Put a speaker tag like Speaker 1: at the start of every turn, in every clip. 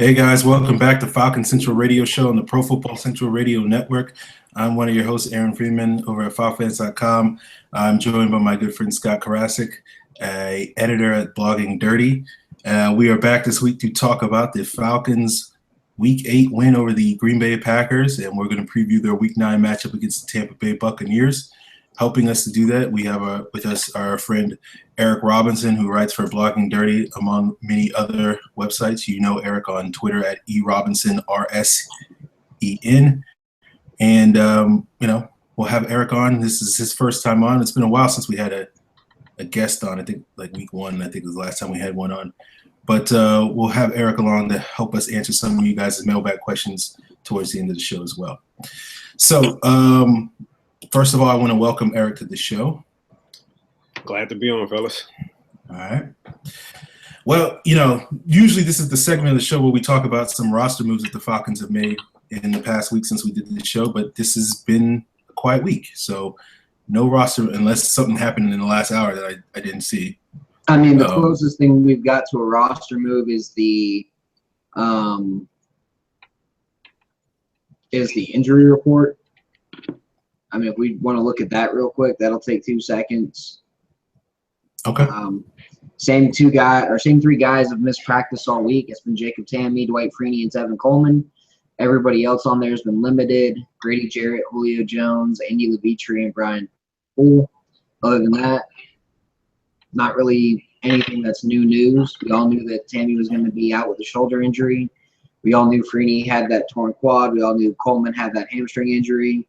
Speaker 1: Hey guys, welcome back to Falcon Central Radio Show on the Pro Football Central Radio Network. I'm one of your hosts, Aaron Freeman, over at FalcFans.com. I'm joined by my good friend Scott Karasik, an editor at Blogging Dirty. We are back this week to talk about the Falcons' Week 8 win over the Green Bay Packers, and we're going to preview their Week 9 matchup against the Tampa Bay Buccaneers. Helping us to do that, we have with us our friend Eric Robinson, who writes for Blogging Dirty, among many other websites. You know Eric on Twitter at eRobinsonRSEN. And, we'll have Eric on. This is his first time on. It's been a while since we had a guest on. I think like week 1, I think was the last time we had one on. But we'll have Eric along to help us answer some of you guys' mailbag questions towards the end of the show as well. So, first of all, I want to welcome Eric to the show.
Speaker 2: Glad to be on, fellas.
Speaker 1: All right. Well, usually this is the segment of the show where we talk about some roster moves that the Falcons have made in the past week since we did the show, but this has been a quiet week. So no roster unless something happened in the last hour that I didn't see.
Speaker 3: I mean, the closest thing we've got to a roster move is the injury report. I mean, if we want to look at that real quick, that'll take 2 seconds.
Speaker 1: Okay.
Speaker 3: Same three guys have missed practice all week. It's been Jacob Tamme, Dwight Freeney, and Tevin Coleman. Everybody else on there has been limited. Grady Jarrett, Julio Jones, Andy Levitre, and Brian Poole. Other than that, not really anything that's new news. We all knew that Tamme was going to be out with a shoulder injury. We all knew Freeney had that torn quad. We all knew Coleman had that hamstring injury.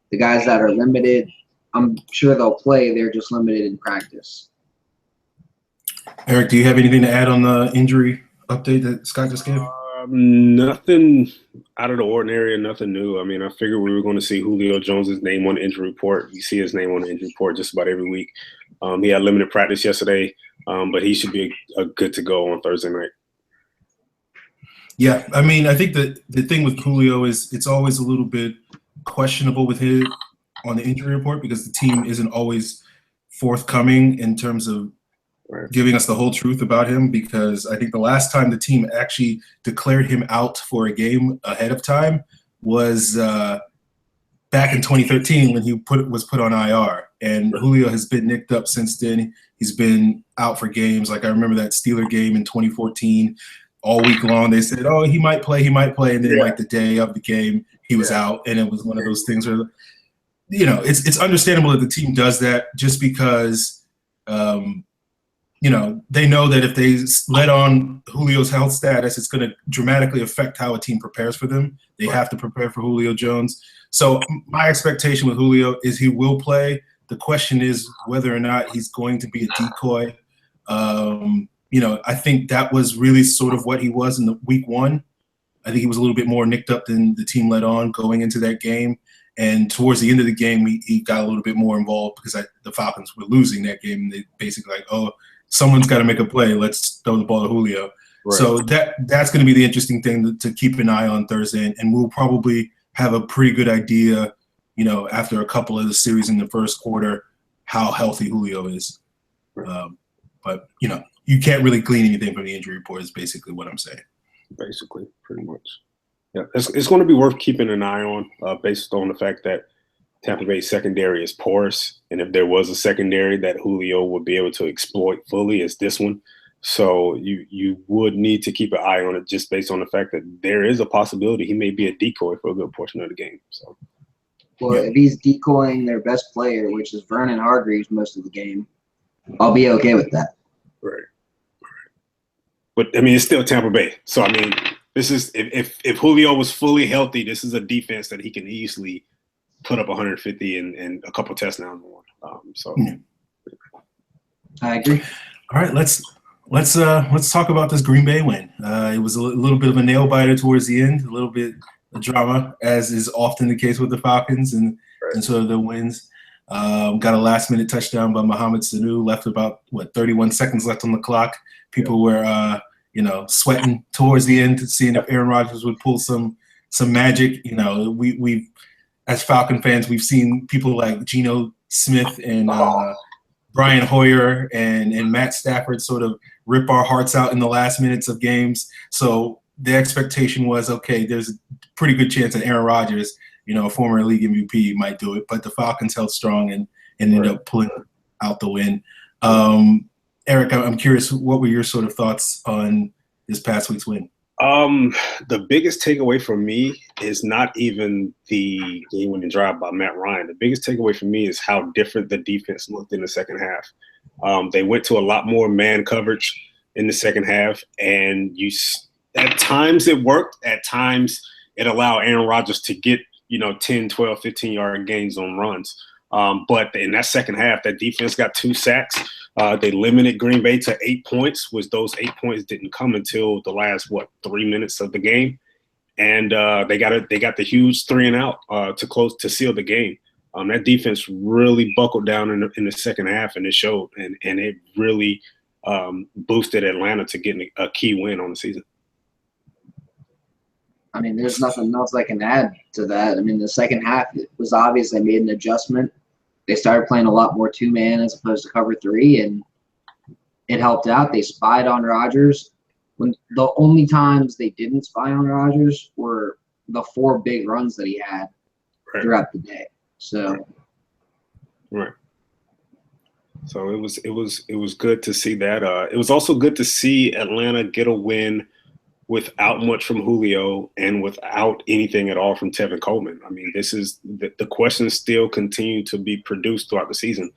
Speaker 3: The guys that are limited, I'm sure they'll play. They're just limited in practice.
Speaker 1: Eric, do you have anything to add on the injury update that Scott just gave?
Speaker 2: Nothing out of the ordinary and nothing new. I mean, I figured we were going to see Julio Jones' name on the injury report. You see his name on the injury report just about every week. He had limited practice yesterday, but he should be good to go on Thursday night.
Speaker 1: Yeah, I mean, I think that the thing with Julio is it's always a little bit questionable with him on the injury report because the team isn't always forthcoming in terms of giving us the whole truth about him, because I think the last time the team actually declared him out for a game ahead of time was back in 2013 when he was put on IR. And Julio has been nicked up since then. He's been out for games. Like I remember that Steeler game in 2014. All week long they said, oh, he might play. And then like the day of the game, he was out. And it was one of those things where, it's understandable that the team does that just because, they know that if they let on Julio's health status, it's going to dramatically affect how a team prepares for them. They have to prepare for Julio Jones. So my expectation with Julio is he will play. The question is whether or not he's going to be a decoy. I think that was really sort of what he was in the week 1. I think he was a little bit more nicked up than the team let on going into that game. And towards the end of the game, he got a little bit more involved because the Falcons were losing that game. They basically someone's got to make a play. Let's throw the ball to Julio. Right. So that's going to be the interesting thing to keep an eye on Thursday. And we'll probably have a pretty good idea, after a couple of the series in the first quarter, how healthy Julio is. But you can't really glean anything from the injury report is basically what I'm saying.
Speaker 2: Basically, pretty much. Yeah, it's going to be worth keeping an eye on based on the fact that Tampa Bay's secondary is porous. And if there was a secondary that Julio would be able to exploit fully, it's this one. So you would need to keep an eye on it just based on the fact that there is a possibility he may be a decoy for a good portion of the game. So,
Speaker 3: if he's decoying their best player, which is Vernon Hargreaves most of the game, I'll be okay with that.
Speaker 2: Right. But, I mean, it's still Tampa Bay. So, I mean, this is if Julio was fully healthy, this is a defense that he can easily put up 150 and a couple touchdowns on.
Speaker 3: I agree.
Speaker 1: All right, let's talk about this Green Bay win. It was a little bit of a nail biter towards the end, a little bit of drama, as is often the case with the Falcons and sort of the wins. Got a last-minute touchdown by Mohamed Sanu. Left about 31 seconds left on the clock. People were sweating towards the end, seeing if Aaron Rodgers would pull some magic. We as Falcon fans, we've seen people like Geno Smith and Brian Hoyer and Matt Stafford sort of rip our hearts out in the last minutes of games. So the expectation was, okay, there's a pretty good chance that Aaron Rodgers, a former league MVP, might do it, but the Falcons held strong and ended up pulling out the win. Eric, I'm curious, what were your sort of thoughts on this past week's win?
Speaker 2: The biggest takeaway for me is not even the game-winning drive by Matt Ryan. The biggest takeaway for me is how different the defense looked in the second half. They went to a lot more man coverage in the second half, and at times it worked. At times it allowed Aaron Rodgers to get 10, 12, 15-yard gains on runs. But in that second half, that defense got 2 sacks. They limited Green Bay to 8 points, which those 8 points didn't come until the last 3 minutes of the game, and they got the huge 3-and-out to seal the game. That defense really buckled down in the second half, and it showed, and it really boosted Atlanta to getting a key win on the season.
Speaker 3: I mean, there's nothing else I can add to that. I mean, the second half, it was obvious they made an adjustment. They started playing a lot more 2-man as opposed to cover 3, and it helped out. They spied on Rodgers. When the only times they didn't spy on Rodgers were the 4 big runs that he had throughout the day. So,
Speaker 2: So it was good to see that. It was also good to see Atlanta get a win without much from Julio and without anything at all from Tevin Coleman. I mean, this is the questions still continue to be produced throughout the season.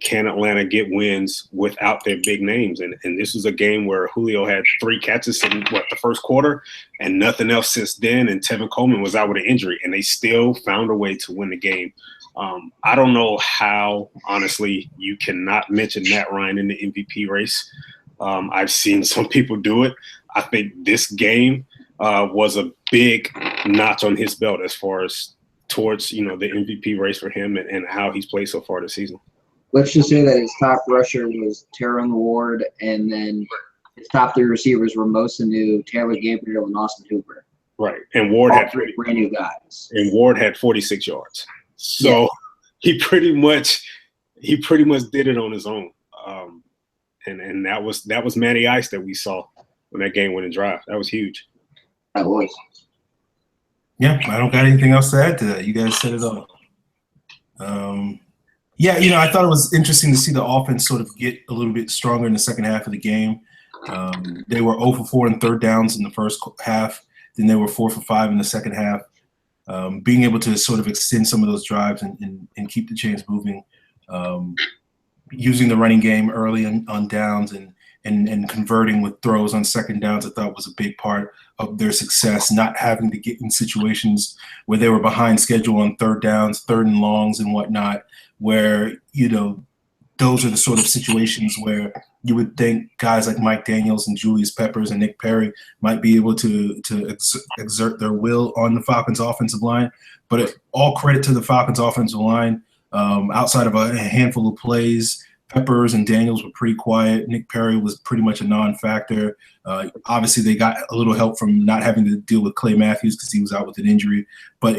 Speaker 2: Can Atlanta get wins without their big names? And this was a game where Julio had 3 catches in the first quarter and nothing else since then. And Tevin Coleman was out with an injury, and they still found a way to win the game. I don't know how, honestly, you cannot mention Matt Ryan in the MVP race. I've seen some people do it. I think this game was a big notch on his belt as far as towards, the MVP race for him and how he's played so far this season.
Speaker 3: Let's just say that his top rusher was Terron Ward, and then his top 3 receivers were Mosanu, Taylor Gabriel, and Austin Hooper.
Speaker 2: Right, and Ward had
Speaker 3: 3 brand new guys.
Speaker 2: And Ward had 46 yards. So he pretty much did it on his own. And that was Matty Ice that we saw on that game-winning drive. That was huge.
Speaker 3: That was.
Speaker 1: Yeah, I don't got anything else to add to that. You guys said it all. I thought it was interesting to see the offense sort of get a little bit stronger in the second half of the game. They were 0 for 4 in third downs in the first half. Then they were 4 for 5 in the second half. Being able to sort of extend some of those drives and keep the chains moving. Using the running game early on downs and converting with throws on second downs, I thought was a big part of their success, not having to get in situations where they were behind schedule on third downs, third and longs and whatnot, where, those are the sort of situations where you would think guys like Mike Daniels and Julius Peppers and Nick Perry might be able to exert their will on the Falcons offensive line. But all credit to the Falcons offensive line. Outside of a handful of plays, Peppers and Daniels were pretty quiet. Nick Perry was pretty much a non-factor. Obviously, they got a little help from not having to deal with Clay Matthews because he was out with an injury. But,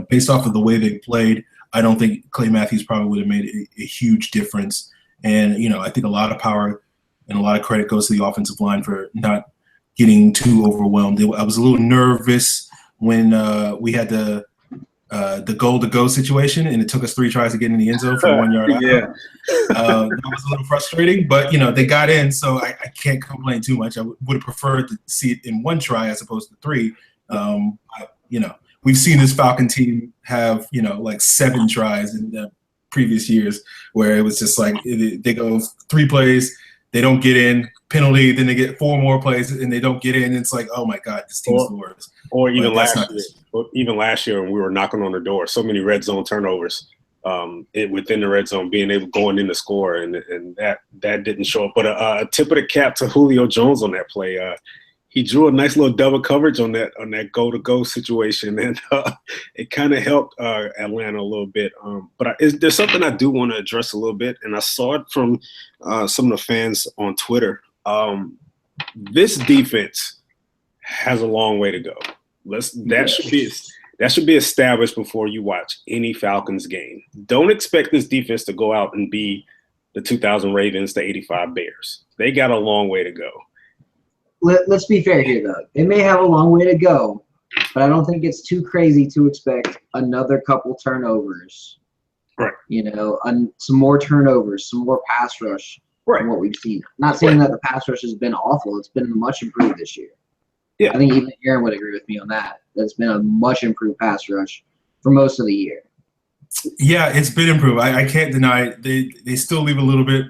Speaker 1: based off of the way they played, I don't think Clay Matthews probably would have made a huge difference. And, I think a lot of power and a lot of credit goes to the offensive line for not getting too overwhelmed. I was a little nervous when we had the goal-to-go situation, and it took us 3 tries to get in the end zone from 1 yard out. That was a little frustrating, but, they got in, so I can't complain too much. I would have preferred to see it in 1 try as opposed to 3. We've seen this Falcon team have, like 7 tries in the previous years where it was just like they go 3 plays, they don't get in, penalty, then they get 4 more plays and they don't get in. It's like, oh my God, this team's the worst.
Speaker 2: Or even last year when we were knocking on the door, so many red zone turnovers within the red zone, being able going in to score, and that didn't show up. But a tip of the cap to Julio Jones on that play. He drew a nice little double coverage on that goal-to-go situation, and it kind of helped Atlanta a little bit. But there's something I do want to address a little bit, and I saw it from some of the fans on Twitter. This defense has a long way to go. That should be established before you watch any Falcons game. Don't expect this defense to go out and be the 2000 Ravens, the 85 Bears. They got a long way to go.
Speaker 3: let's be fair here, though. They may have a long way to go, but I don't think it's too crazy to expect another couple turnovers.
Speaker 2: Right.
Speaker 3: Some more turnovers, some more pass rush
Speaker 2: Right.
Speaker 3: than what we've seen. Not saying that the pass rush has been awful. It's been much improved this year.
Speaker 2: Yeah.
Speaker 3: I think even Aaron would agree with me on that. That's been a much improved pass rush for most of the year.
Speaker 1: Yeah, it's been improved. I can't deny it. They still leave a little bit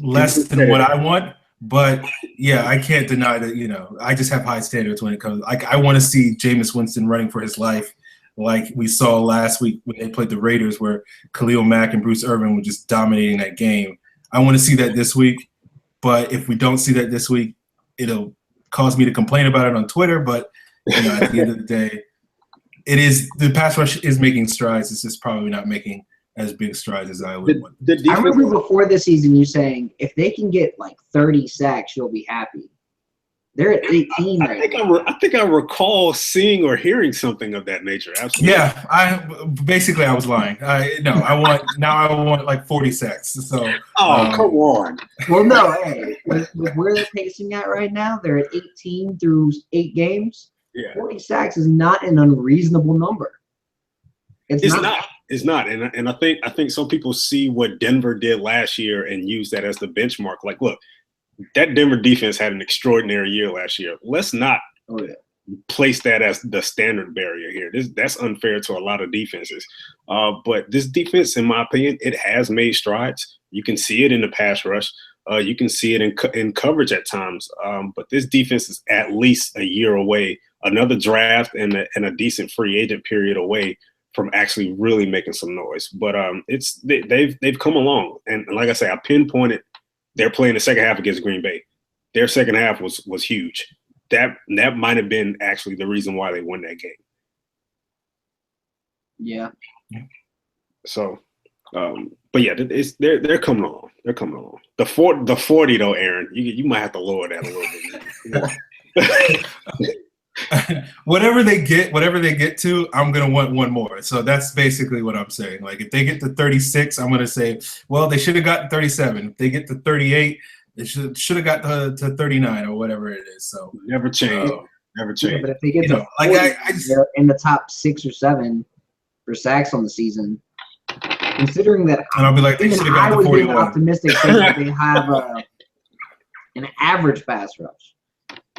Speaker 1: less than what I want. But, yeah, I can't deny that, I just have high standards when it comes. I want to see Jameis Winston running for his life like we saw last week when they played the Raiders where Khalil Mack and Bruce Irvin were just dominating that game. I want to see that this week. But if we don't see that this week, it'll cause me to complain about it on Twitter. But, at the end of the day, the pass rush is making strides. It's just probably not making as big strides as I would want.
Speaker 3: I remember before this season you saying if they can get like 30 sacks, you'll be happy. They're at 18 right now.
Speaker 2: I think I recall seeing or hearing something of that nature. Absolutely.
Speaker 1: Yeah, I was lying. I want like 40 sacks. So
Speaker 2: come on.
Speaker 3: Well, no, hey, with where they're pacing at right now, they're at 18 through 8 games.
Speaker 2: Yeah.
Speaker 3: 40 sacks is not an unreasonable number. It's not.
Speaker 2: It's not, and I think some people see what Denver did last year and use that as the benchmark. Like, look, that Denver defense had an extraordinary year last year. Let's not place that as the standard barrier here. That's unfair to a lot of defenses. But this defense, in my opinion, it has made strides. You can see it in the pass rush. You can see it in coverage at times. But this defense is at least a year away, another draft and a decent free agent period away from actually really making some noise. But they've come along. And like I say, I pinpointed they're playing the second half against Green Bay. Their second half was huge. That might have been actually the reason why they won that game.
Speaker 3: Yeah.
Speaker 2: So, but yeah, they're coming along. They're coming along. The 40 though, Aaron, you might have to lower that a little bit.
Speaker 1: Whatever they get to, I'm gonna want one more. So that's basically what I'm saying. Like if they get to 36, I'm gonna say, well, they should have gotten 37. If they get to 38, they should have got to 39 or whatever it is. So
Speaker 2: never change. Never change.
Speaker 3: Yeah, but if they get to 40, they're in the top 6 or 7 for sacks on the season. Considering that,
Speaker 1: and I'll be like, they should have got the 41.
Speaker 3: Optimistic saying that they have an average pass rush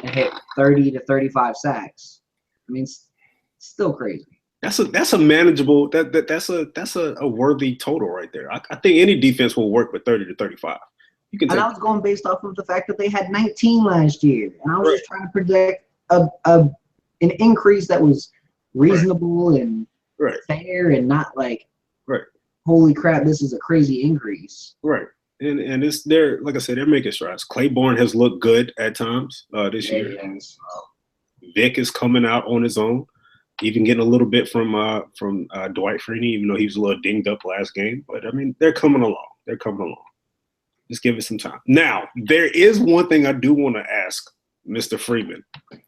Speaker 3: and hit 30 to 35 sacks. I mean, it's still crazy.
Speaker 2: That's a manageable. That's a worthy total right there. I think any defense will work with 30 to 35. You can.
Speaker 3: And I was going based off of the fact that they had 19 last year, and I was just trying to predict an increase that was reasonable and fair, and not like, holy crap, this is a crazy increase.
Speaker 2: Right. And it's they're like I said, they're making strides. Claiborne has looked good at times this year.
Speaker 3: Yes.
Speaker 2: Vic is coming out on his own, even getting a little bit from Dwight Freeney, even though he was a little dinged up last game. But I mean, they're coming along. They're coming along. Just give it some time. Now, there is one thing I do want to ask Mr. Freeman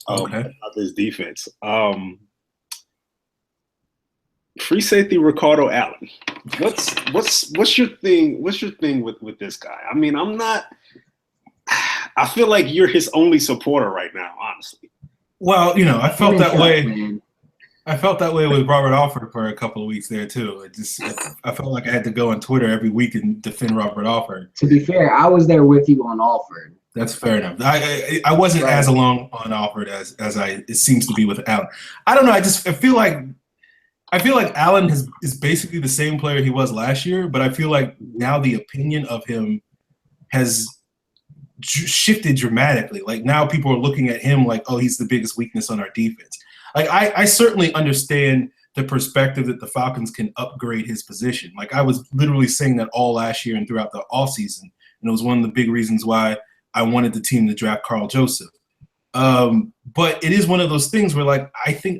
Speaker 2: about this defense. Free safety Ricardo Allen. What's your thing? What's your thing with this guy? I mean, I feel like you're his only supporter right now, honestly.
Speaker 1: Well, I felt that way. I felt that way with Robert Alford for a couple of weeks there too. I felt like I had to go on Twitter every week and defend Robert Alford.
Speaker 3: To be fair, I was there with you on Alford.
Speaker 1: That's fair enough. I wasn't as alone on Alford as it seems to be with Allen. I don't know. I feel like Allen is basically the same player he was last year, but I feel like now the opinion of him has shifted dramatically. Like now people are looking at him like, oh, he's the biggest weakness on our defense. Like I certainly understand the perspective that the Falcons can upgrade his position. Like I was literally saying that all last year and throughout the offseason, and it was one of the big reasons why I wanted the team to draft Carl Joseph. But it is one of those things where, like, I think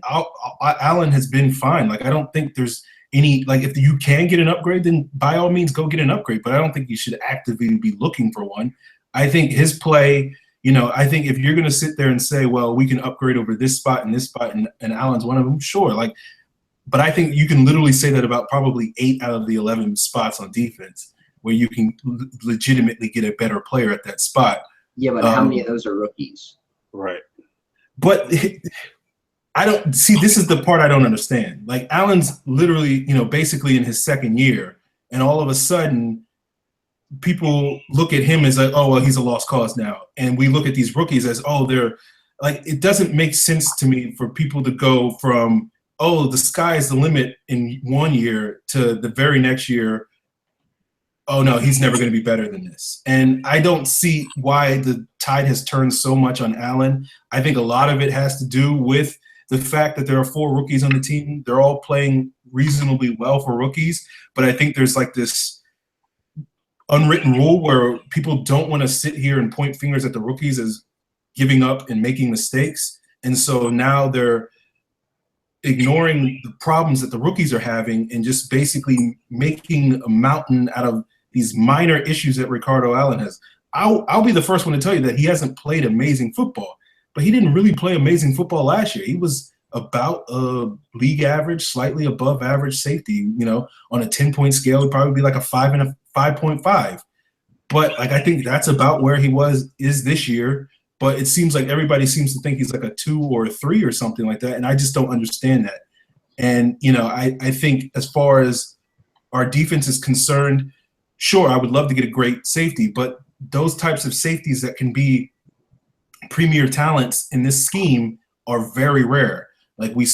Speaker 1: Allen has been fine. Like, I don't think there's any – like, if you can get an upgrade, then by all means go get an upgrade. But I don't think you should actively be looking for one. I think his play – I think if you're going to sit there and say, well, we can upgrade over this spot and this spot, and Allen's one of them, sure. Like, but I think you can literally say that about probably 8 out of the 11 spots on defense where you can legitimately get a better player at that spot.
Speaker 3: Yeah, but how many of those are rookies?
Speaker 2: Right.
Speaker 1: But I don't see. This is the part I don't understand. Like Allen's literally, basically in his second year, and all of a sudden, people look at him as like, oh well, he's a lost cause now, and we look at these rookies as, oh, they're like. It doesn't make sense to me for people to go from, oh, the sky is the limit in 1 year to the very next year, oh no, he's never going to be better than this. And I don't see why the tide has turned so much on Allen. I think a lot of it has to do with the fact that there are 4 rookies on the team. They're all playing reasonably well for rookies, but I think there's like this unwritten rule where people don't want to sit here and point fingers at the rookies as giving up and making mistakes. And so now they're ignoring the problems that the rookies are having and just basically making a mountain out of these minor issues that Ricardo Allen has. I'll be the first one to tell you that he hasn't played amazing football, but he didn't really play amazing football last year. He was about a league average, slightly above average safety. On a 10-point scale, he'd probably be like a 5 and a 5.5. But like I think that's about where he is this year. But it seems like everybody seems to think he's like a 2 or a 3 or something like that, and I just don't understand that. And I think as far as our defense is concerned, sure, I would love to get a great safety, but those types of safeties that can be premier talents in this scheme are very rare. Like we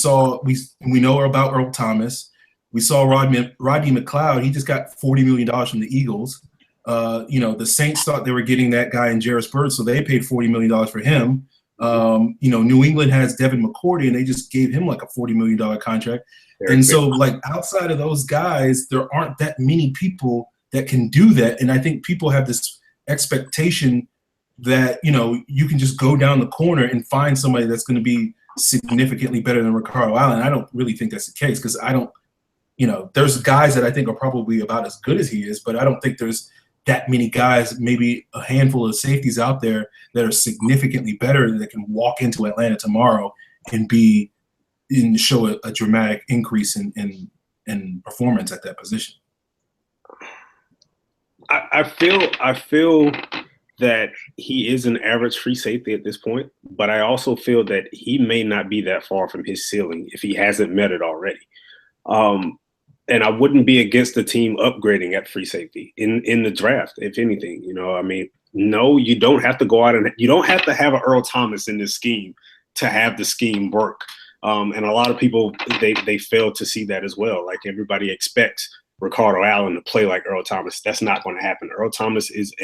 Speaker 1: know about Earl Thomas. We saw Rodney McLeod. He just got $40 million from the Eagles. The Saints thought they were getting that guy in Jarris Byrd, so they paid $40 million for him. New England has Devin McCourty, and they just gave him like a $40 million contract. So, like, outside of those guys, there aren't that many people that can do that. And I think people have this expectation that, you can just go down the corner and find somebody that's going to be significantly better than Ricardo Allen. I don't really think that's the case because there's guys that I think are probably about as good as he is, but I don't think there's that many guys, maybe a handful of safeties out there that are significantly better that can walk into Atlanta tomorrow and show a dramatic increase in performance at that position.
Speaker 2: I feel that he is an average free safety at this point, but I also feel that he may not be that far from his ceiling if he hasn't met it already. And I wouldn't be against the team upgrading at free safety in the draft, if anything. No, you don't have to go out and you don't have to have an Earl Thomas in this scheme to have the scheme work. And a lot of people, they fail to see that as well. Like everybody expects Ricardo Allen to play like Earl Thomas. That's not going to happen. Earl Thomas is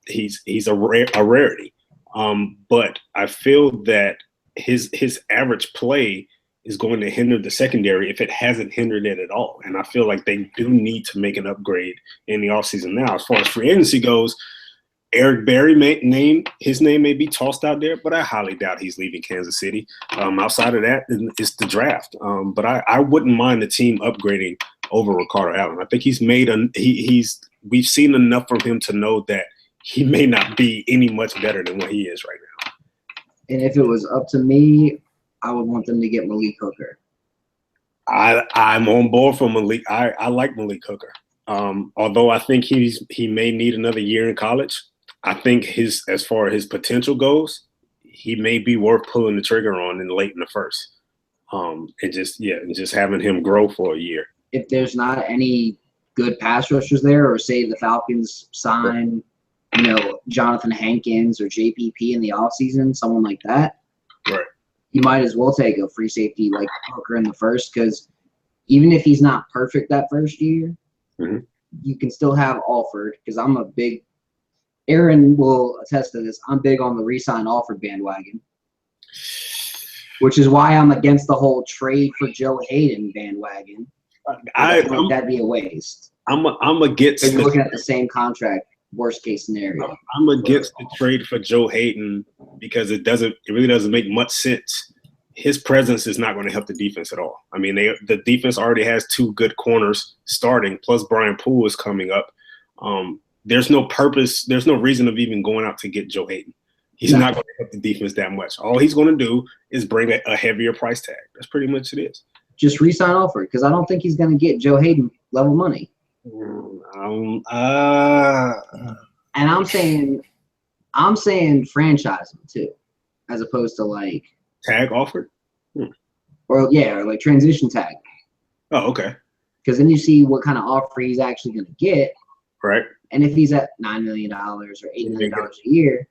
Speaker 2: he's a rarity. But I feel that his average play is going to hinder the secondary if it hasn't hindered it at all. And I feel like they do need to make an upgrade in the offseason now. As far as free agency goes, Eric Berry his name may be tossed out there, but I highly doubt he's leaving Kansas City. Outside of that, it's the draft. But I wouldn't mind the team upgrading over Ricardo Allen. I think we've seen enough from him to know that he may not be any much better than what he is right now.
Speaker 3: And if it was up to me, I would want them to get Malik Hooker.
Speaker 2: I'm on board for Malik. I like Malik Hooker. Although I think he may need another year in college. I think as far as his potential goes, he may be worth pulling the trigger on late in the first. And just having him grow for a year.
Speaker 3: If there's not any good pass rushers there, or say the Falcons sign, Jonathan Hankins or JPP in the offseason, someone like that,
Speaker 2: right?
Speaker 3: You might as well take a free safety like Hooker in the first, because even if he's not perfect that first year,
Speaker 2: mm-hmm.
Speaker 3: you can still have Alford, because I'm a big – Aaron will attest to this. I'm big on the re-sign Alford bandwagon, which is why I'm against the whole trade for Joe Hayden bandwagon. I feel like that'd be a waste.
Speaker 2: I'm against –
Speaker 3: you're looking at the same contract. Worst case scenario.
Speaker 2: I'm against the trade for Joe Hayden because it really doesn't make much sense. His presence is not going to help the defense at all. I mean, the defense already has 2 good corners starting, plus Brian Poole is coming up. There's no purpose. There's no reason of even going out to get Joe Hayden. He's not going to help the defense that much. All he's going to do is bring a heavier price tag. That's pretty much it is.
Speaker 3: Just re-sign Alford, because I don't think he's going to get Joe Hayden level money. And I'm saying I'm saying franchise him too, as opposed to like
Speaker 2: Tag offered?
Speaker 3: or like transition tag.
Speaker 2: Oh, okay.
Speaker 3: Because then you see what kind of offer he's actually going to get.
Speaker 2: Right.
Speaker 3: And if he's at $9 million or $8 million a year,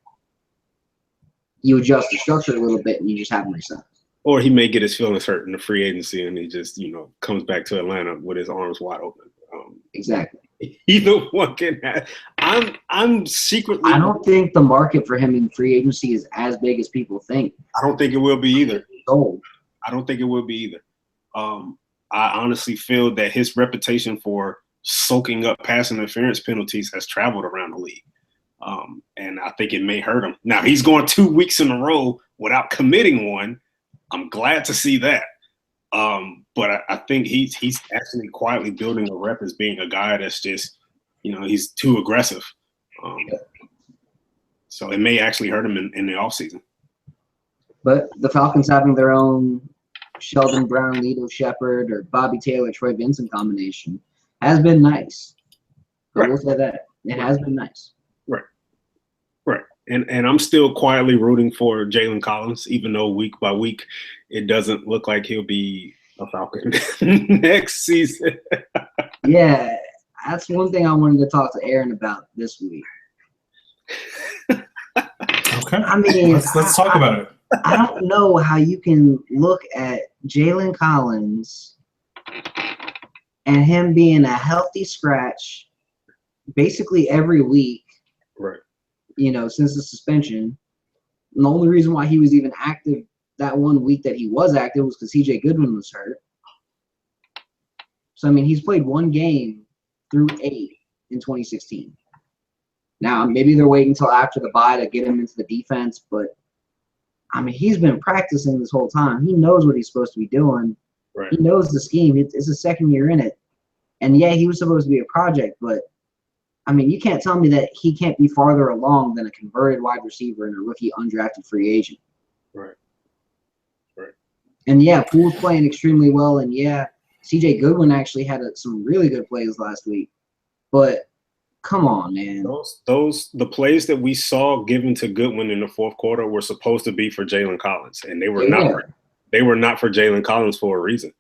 Speaker 3: you adjust the structure a little bit and you just have him resign. Or
Speaker 2: he may get his feelings hurt in the free agency and he just, comes back to Atlanta with his arms wide open.
Speaker 3: Exactly.
Speaker 2: Either one can have. I'm secretly.
Speaker 3: I don't think the market for him in free agency is as big as people think.
Speaker 2: I don't think it will be either.
Speaker 3: Sold.
Speaker 2: I don't think it will be either. I honestly feel that his reputation for soaking up pass interference penalties has traveled around the league. And I think it may hurt him. Now, he's going 2 weeks in a row without committing one. I'm glad to see that. But I think he's actually quietly building a rep as being a guy that's just, he's too aggressive. So it may actually hurt him in the offseason. But
Speaker 3: the Falcons having their own Sheldon Brown, Lito Shepherd, or Bobby Taylor, Troy Vincent combination has been nice. I will say that. It has been nice.
Speaker 2: Right. And I'm still quietly rooting for Jalen Collins, even though week by week it doesn't look like he'll be a Falcon next season.
Speaker 3: Yeah, that's one thing I wanted to talk to Aaron about this week.
Speaker 1: Okay.
Speaker 3: I mean,
Speaker 1: let's talk about it.
Speaker 3: I don't know how you can look at Jalen Collins and him being a healthy scratch basically every week.
Speaker 2: Right.
Speaker 3: Since the suspension. And the only reason why he was even active that 1 week that he was active was because CJ Goodwin was hurt. So, I mean, he's played one game through 8 in 2016. Now, maybe they're waiting until after the bye to get him into the defense, but, I mean, he's been practicing this whole time. He knows what he's supposed to be doing.
Speaker 2: Right.
Speaker 3: He knows the scheme. It's his second year in it. And, yeah, he was supposed to be a project, but, I mean, you can't tell me that he can't be farther along than a converted wide receiver and a rookie undrafted free agent.
Speaker 2: Right.
Speaker 3: And, yeah, Poole's playing extremely well. And, yeah, CJ Goodwin actually had some really good plays last week. But, come on, man.
Speaker 2: The plays that we saw given to Goodwin in the fourth quarter were supposed to be for Jalen Collins. And they were not for Jalen Collins for a reason.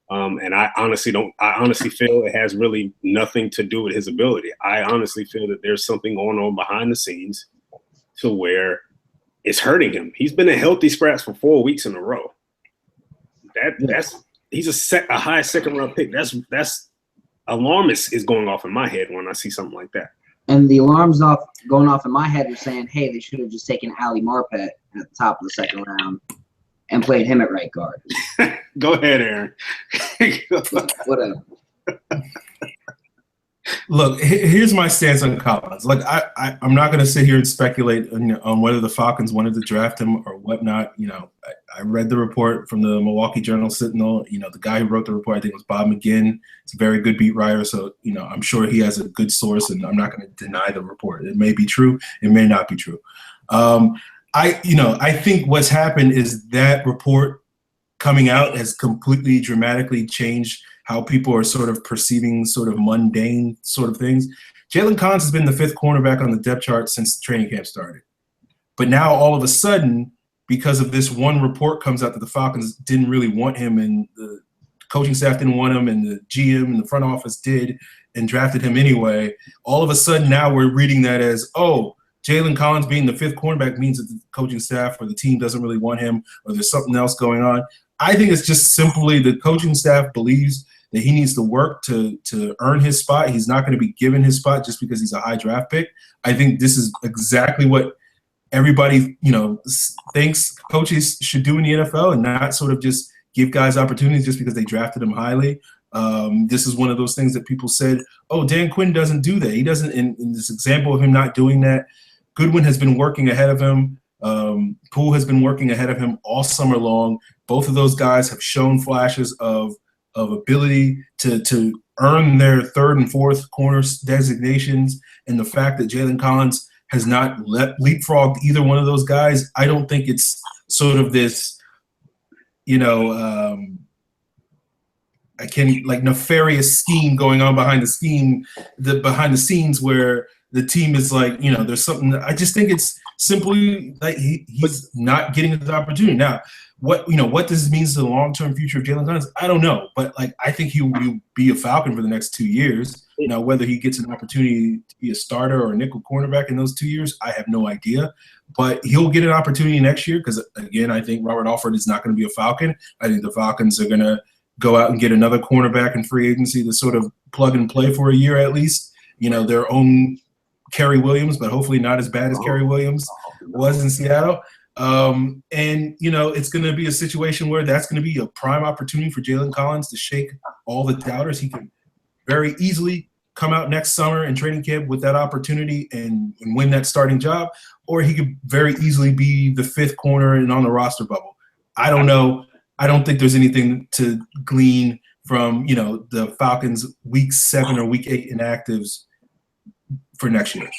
Speaker 2: And I honestly feel it has really nothing to do with his ability. I honestly feel that there's something going on behind the scenes to where it's hurting him. He's been a healthy scratch for 4 weeks in a row. He's a high second round pick. That's alarm is going off in my head when I see something like that.
Speaker 3: And the alarms going off in my head are saying, hey, they should have just taken Ali Marpet at the top of the second round and played him at right guard.
Speaker 2: Go ahead, Aaron.
Speaker 3: Whatever.
Speaker 1: Look, here's my stance on Collins. Like, I'm not going to sit here and speculate on whether the Falcons wanted to draft him or whatnot. I read the report from the Milwaukee Journal-Sentinel. The guy who wrote the report, I think, was Bob McGinn. He's a very good beat writer, so I'm sure he has a good source, and I'm not going to deny the report. It may be true, it may not be true. I think what's happened is that report coming out has completely dramatically changed how people are sort of perceiving sort of mundane sort of things. Jalen Collins has been the 5th cornerback on the depth chart since training camp started. But now all of a sudden, because of this one report comes out that the Falcons didn't really want him and the coaching staff didn't want him and the GM and the front office did and drafted him anyway, all of a sudden now we're reading that as, oh, Jalen Collins being the 5th cornerback means that the coaching staff or the team doesn't really want him or there's something else going on. I think it's just simply the coaching staff believes that he needs to work to earn his spot. He's not going to be given his spot just because he's a high draft pick. I think this is exactly what everybody, thinks coaches should do in the NFL and not sort of just give guys opportunities just because they drafted him highly. This is one of those things that people said, oh, Dan Quinn doesn't do that. He doesn't, in this example of him not doing that, Goodwin has been working ahead of him. Poole has been working ahead of him all summer long. Both of those guys have shown flashes of ability to earn their 3rd and 4th corner designations. And the fact that Jalen Collins has not leapfrogged either one of those guys, I don't think it's sort of this, nefarious scheme going on behind the scenes where the team is like, there's something. I just think it's simply like he's not getting his opportunity. Now, what this means to the long-term future of Jalen Collins, I don't know. But like, I think he will be a Falcon for the next 2 years. Now, whether he gets an opportunity to be a starter or a nickel cornerback in those 2 years, I have no idea. But he'll get an opportunity next year because, again, I think Robert Alford is not going to be a Falcon. I think the Falcons are going to go out and get another cornerback in free agency to sort of plug and play for a year at least. Their own Kerry Williams, but hopefully not as bad as Kerry Williams was in Seattle. It's going to be a situation where that's going to be a prime opportunity for Jalen Collins to shake all the doubters. He can very easily come out next summer in training camp with that opportunity and win that starting job, or he could very easily be the fifth corner and on the roster bubble. I don't know. I don't think there's anything to glean from, the Falcons week 7 or week 8 inactives for next year.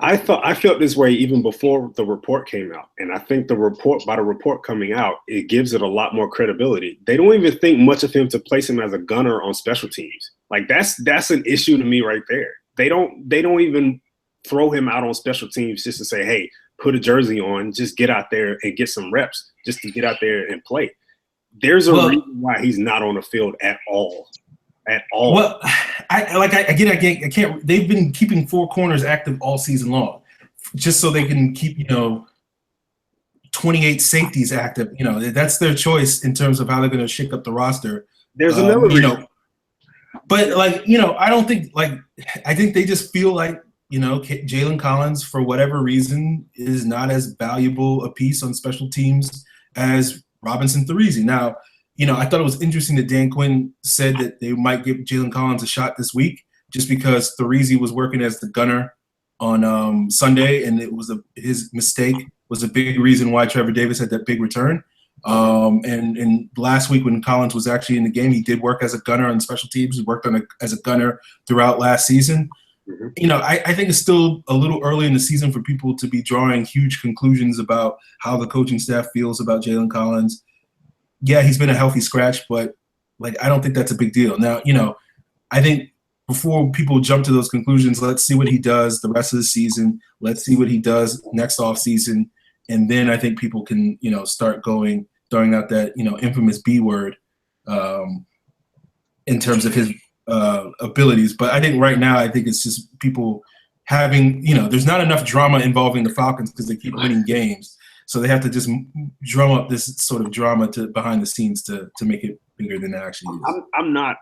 Speaker 2: I felt this way even before the report came out. And I think by the report coming out, it gives it a lot more credibility. They don't even think much of him to place him as a gunner on special teams. Like that's an issue to me right there. They don't even throw him out on special teams just to say, hey, put a jersey on, just get out there and get some reps just to get out there and play. There's a reason why he's not on the field at all. At all.
Speaker 1: Well, I can't. They've been keeping 4 corners active all season long, just so they can keep 28 safeties active. That's their choice in terms of how they're going to shake up the roster.
Speaker 2: There's another reason.
Speaker 1: But I don't think I think they just feel like Jalen Collins for whatever reason is not as valuable a piece on special teams as Robinson Threezy. Now, I thought it was interesting that Dan Quinn said that they might give Jalen Collins a shot this week just because Threezy was working as the gunner on Sunday, and it was his mistake was a big reason why Trevor Davis had that big return. And last week when Collins was actually in the game, he did work as a gunner on special teams. He worked as a gunner throughout last season. Mm-hmm. I think it's still a little early in the season for people to be drawing huge conclusions about how the coaching staff feels about Jalen Collins. Yeah, he's been a healthy scratch, but I don't think that's a big deal. Now, I think before people jump to those conclusions, let's see what he does the rest of the season. Let's see what he does next offseason. And then I think people can, start throwing out that, infamous B word in terms of his abilities. But I think right now, I think it's just people having, there's not enough drama involving the Falcons because they keep winning games. So they have to just drum up this sort of drama behind the scenes to make it bigger than it actually is.
Speaker 2: I'm not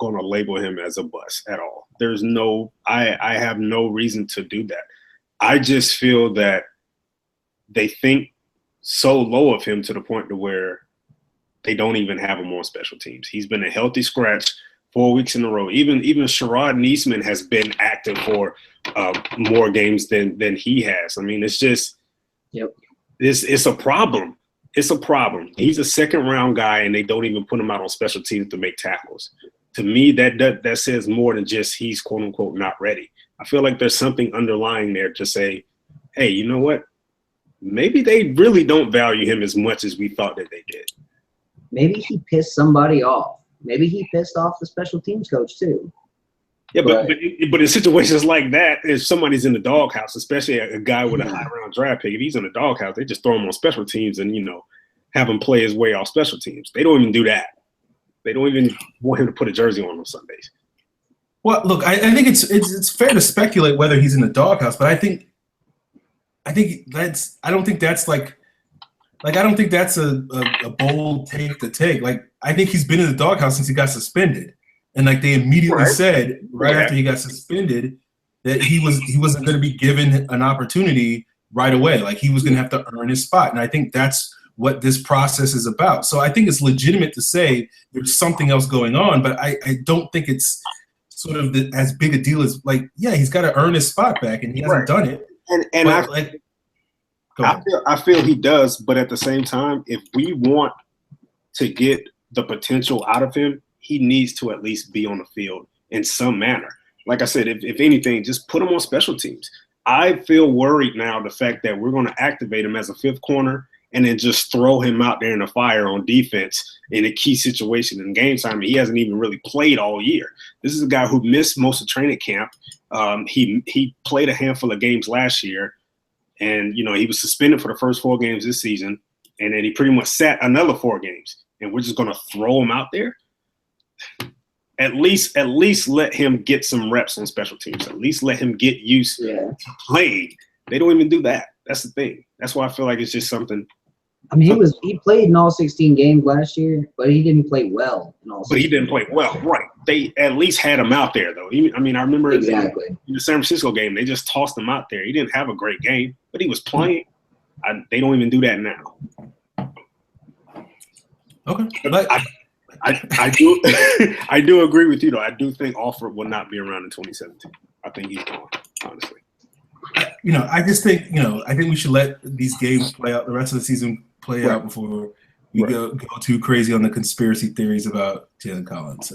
Speaker 2: going to label him as a bust at all. There's I have no reason to do that. I just feel that they think so low of him to the point to where they don't even have him on special teams. He's been a healthy scratch 4 weeks in a row. Even Sherrod Neesman has been active for more games than he has. I mean, it's just it's a problem. It's a problem. He's a second-round guy, and they don't even put him out on special teams to make tackles. To me, that says more than just he's quote-unquote not ready. I feel like there's something underlying there to say, hey, you know what? Maybe they really don't value him as much as we thought that they did.
Speaker 3: Maybe he pissed somebody off. Maybe he pissed off the special teams coach too.
Speaker 2: Yeah, but in situations like that, if somebody's in the doghouse, especially a guy with a high-round draft pick, if he's in the doghouse, they just throw him on special teams and, have him play his way off special teams. They don't even do that. They don't even want him to put a jersey on Sundays.
Speaker 1: Well, look, I think it's fair to speculate whether he's in the doghouse, but I don't think that's a bold take to take. I think he's been in the doghouse since he got suspended. And they immediately said after he got suspended that he wasn't going to be given an opportunity right away. He was going to have to earn his spot. And I think that's what this process is about. So I think it's legitimate to say there's something else going on, but I don't think it's sort of as big a deal as he's got to earn his spot back, and he hasn't done it.
Speaker 2: And I feel he does, but at the same time, if we want to get the potential out of him, he needs to at least be on the field in some manner. Like I said, if anything, just put him on special teams. I feel worried now the fact that we're going to activate him as a fifth corner, and then just throw him out there in the fire on defense in a key situation in game time. He hasn't even really played all year. This is a guy who missed most of training camp. He played a handful of games last year, and he was suspended for the first 4 games this season, and then he pretty much sat another 4 games. And we're just going to throw him out there? At least let him get some reps on special teams. At least let him get used to playing. They don't even do that. That's the thing. That's why I feel like it's just something.
Speaker 3: I mean, he played in all 16 games last year, but he didn't play well in all 16
Speaker 2: But he didn't play well, right. They at least had him out there, though. I remember in the San Francisco game, they just tossed him out there. He didn't have a great game, but he was playing. They don't even do that now.
Speaker 1: Okay.
Speaker 2: But I do I do agree with you, though. I do think Alford will not be around in 2017. I think he's gone, honestly.
Speaker 1: I just think, I think we should let these games play out, the rest of the season play out before we go too crazy on the conspiracy theories about Jalen Collins.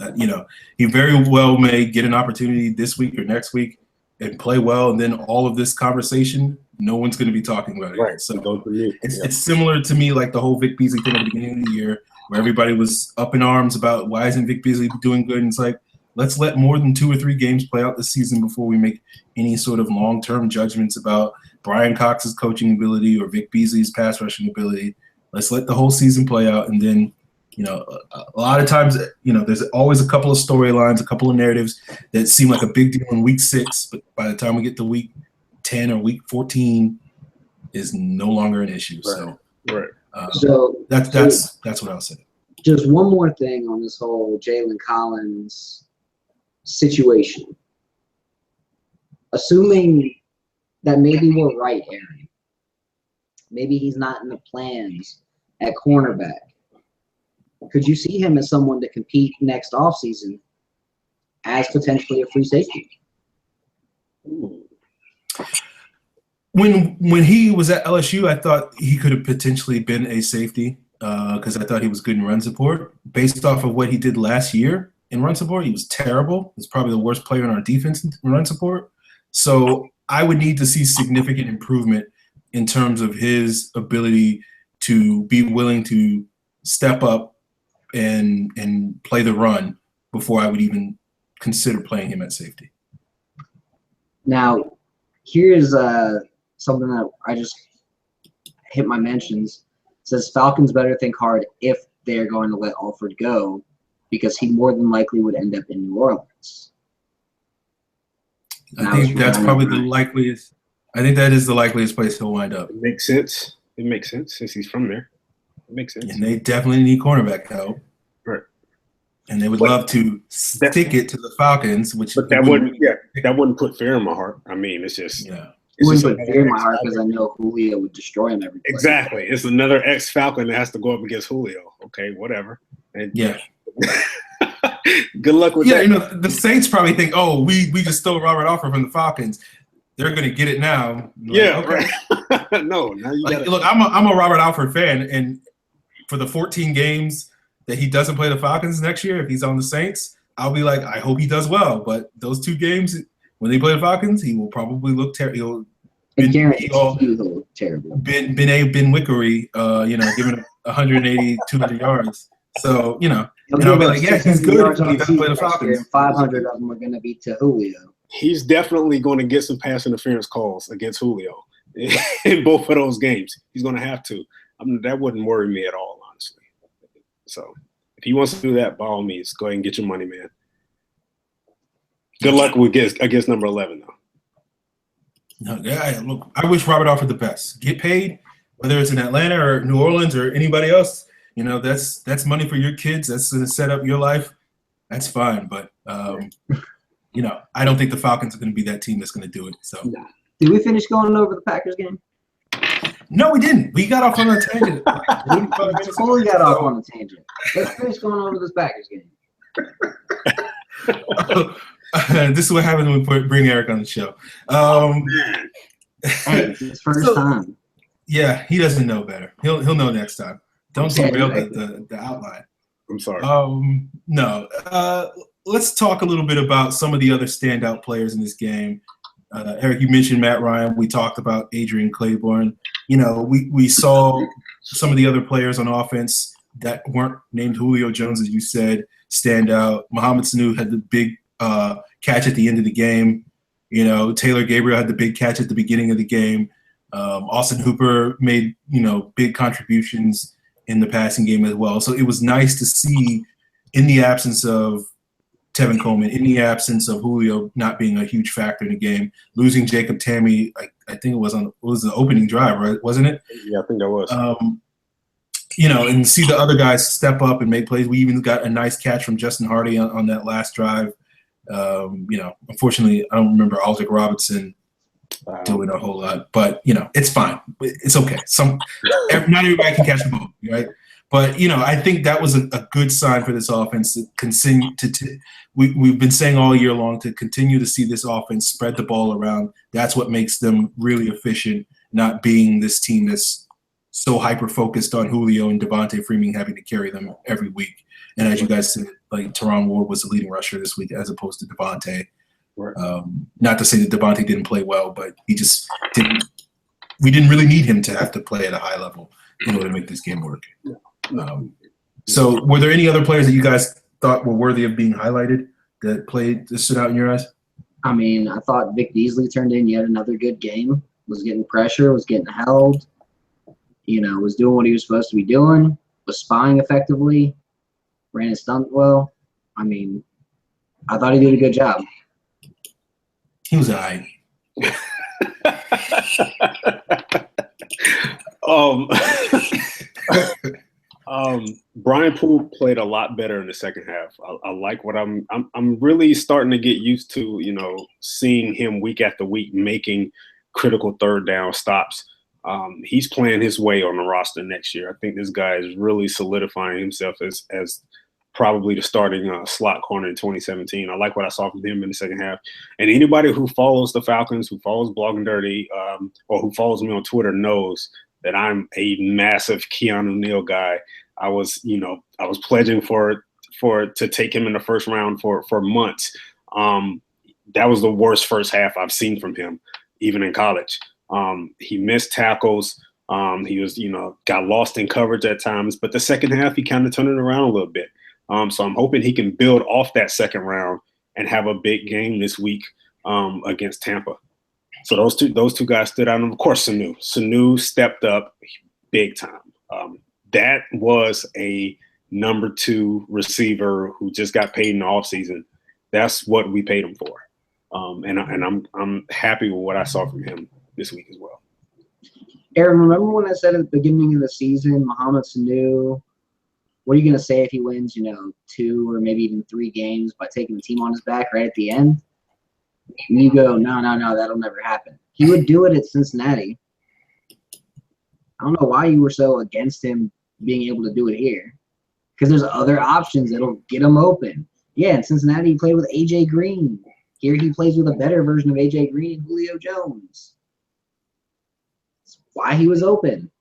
Speaker 1: He very well may get an opportunity this week or next week and play well, and then all of this conversation, no one's going to be talking about it.
Speaker 2: Right.
Speaker 1: So it's similar to me like the whole Vic Beasley thing at the beginning of the year, where everybody was up in arms about why isn't Vic Beasley doing good, and it's like, let's let more than 2 or 3 games play out this season before we make any sort of long-term judgments about Brian Cox's coaching ability or Vic Beasley's pass rushing ability. Let's let the whole season play out, and then, a lot of times, there's always a couple of storylines, a couple of narratives that seem like a big deal in week 6, but by the time we get to week 10 or week 14, is no longer an issue.
Speaker 2: Right.
Speaker 1: So that's what I'll say.
Speaker 3: Just one more thing on this whole Jalen Collins situation. Assuming that maybe we're right, Aaron. Maybe he's not in the plans at cornerback. Could you see him as someone to compete next offseason as potentially a free safety?
Speaker 1: When he was at LSU, I thought he could have potentially been a safety because I thought he was good in run support. Based off of what he did last year in run support, he was terrible. He's probably the worst player in our defense in run support. So I would need to see significant improvement in terms of his ability to be willing to step up and play the run before I would even consider playing him at safety.
Speaker 3: Now, here's something that I just hit my mentions. It says Falcons better think hard if they're going to let Alford go, because he more than likely would end up in New Orleans.
Speaker 1: I think that's probably the likeliest. I think that is the likeliest place he'll wind up.
Speaker 2: It makes sense. It makes sense since he's from there. It makes sense.
Speaker 1: And they definitely need cornerback help.
Speaker 2: Right.
Speaker 1: And they would love to stick it to the Falcons,
Speaker 2: but that wouldn't put fear in my heart. I mean, it's just
Speaker 3: It wouldn't put fear in my heart because I know Julio would destroy him every play.
Speaker 2: Exactly. It's another ex-Falcon that has to go up against Julio. Okay, whatever. And good luck with that.
Speaker 1: The Saints probably think, oh, we just stole Robert Alford from the Falcons. They're going to get it now.
Speaker 2: Right. No, now you
Speaker 1: look, I'm a Robert Alford fan, and for the 14 games that he doesn't play the Falcons next year, if he's on the Saints, I'll be like, I hope he does well. But those 2 games, when they play the Falcons, he will probably look terrible.
Speaker 3: Ben terrible.
Speaker 1: Ben Wickery, giving 180, 200 yards. So, and I'll be like, yeah, he's good. He doesn't play the Falcons.
Speaker 3: And 500 of them are going to be to Julio.
Speaker 2: He's definitely going to get some pass interference calls against Julio in both of those games. He's going to have to. That wouldn't worry me at all, honestly. So if he wants to do that, by all means, go ahead and get your money, man. Good luck against number 11, though.
Speaker 1: No, look, I wish Robert Alford the best. Get paid, whether it's in Atlanta or New Orleans or anybody else. That's money for your kids. That's going to set up your life. That's fine. But, I don't think the Falcons are going to be that team that's going to do it. So,
Speaker 3: Did we finish going over the Packers game?
Speaker 1: No, we didn't. We got off on a tangent.
Speaker 3: We totally got off on a tangent. Let's finish going over this Packers game.
Speaker 1: This is what happens when we bring Eric on the show.
Speaker 3: Hey, it's his first time.
Speaker 1: Yeah, he doesn't know better. He'll know next time. Don't derail the outline.
Speaker 2: I'm sorry.
Speaker 1: No. Let's talk a little bit about some of the other standout players in this game. Eric, you mentioned Matt Ryan. We talked about Adrian Claiborne. We saw some of the other players on offense that weren't named Julio Jones, as you said, stand out. Mohamed Sanu had the big catch at the end of the game. Taylor Gabriel had the big catch at the beginning of the game. Austin Hooper made, big contributions in the passing game as well. So it was nice to see, in the absence of Tevin Coleman, in the absence of Julio not being a huge factor in the game, losing Jacob Tamme, I think it was the opening drive, right? Wasn't it?
Speaker 2: Yeah, I think that was.
Speaker 1: And see the other guys step up and make plays. We even got a nice catch from Justin Hardy on that last drive. Unfortunately, I don't remember Aldrick Robinson doing a whole lot, but it's fine. It's okay. Not everybody can catch the ball, right? But I think that was a good sign for this offense to continue we've been saying all year long to continue to see this offense spread the ball around. That's what makes them really efficient, not being this team that's so hyper focused on Julio and Devontae Freeman having to carry them every week. And as you guys said, like Teron Ward was the leading rusher this week as opposed to Devontae.
Speaker 2: Right.
Speaker 1: Not to say that Devontae didn't play well, but he just didn't. We didn't really need him to have to play at a high level in order to make this game work. So, were there any other players that you guys thought were worthy of being highlighted that stood out in your eyes?
Speaker 3: I mean, I thought Vic Beasley turned in yet another good game. Was getting pressure, was getting held. Was doing what he was supposed to be doing. Was spying effectively. Ran his stunt well. I mean, I thought he did a good job.
Speaker 1: He was all right.
Speaker 2: Brian Poole played a lot better in the second half. I like what I'm really starting to get used to, seeing him week after week making critical third down stops. He's playing his way on the roster next year. I think this guy is really solidifying himself as probably the starting slot corner in 2017. I like what I saw from him in the second half. And anybody who follows the Falcons, who follows Blogging Dirty, or who follows me on Twitter knows that I'm a massive Keanu Neal guy. I was pledging to take him in the first round for months. That was the worst first half I've seen from him, even in college. He missed tackles. He was, got lost in coverage at times, but the second half he kind of turned it around a little bit. So I'm hoping he can build off that second round and have a big game this week against Tampa. So those two guys stood out. And of course, Sanu stepped up big time. That was a number 2 receiver who just got paid in the offseason. That's what we paid him for. And I'm happy with what I saw from him this week as well.
Speaker 3: Aaron, remember when I said at the beginning of the season, Mohamed Sanu, what are you going to say if he wins, 2 or maybe even 3 games by taking the team on his back right at the end? And you go, no, that'll never happen. He would do it at Cincinnati. I don't know why you were so against him being able to do it here. Because there's other options that'll get him open. Yeah, in Cincinnati he played with A.J. Green. Here he plays with a better version of A.J. Green and Julio Jones. That's why he was open.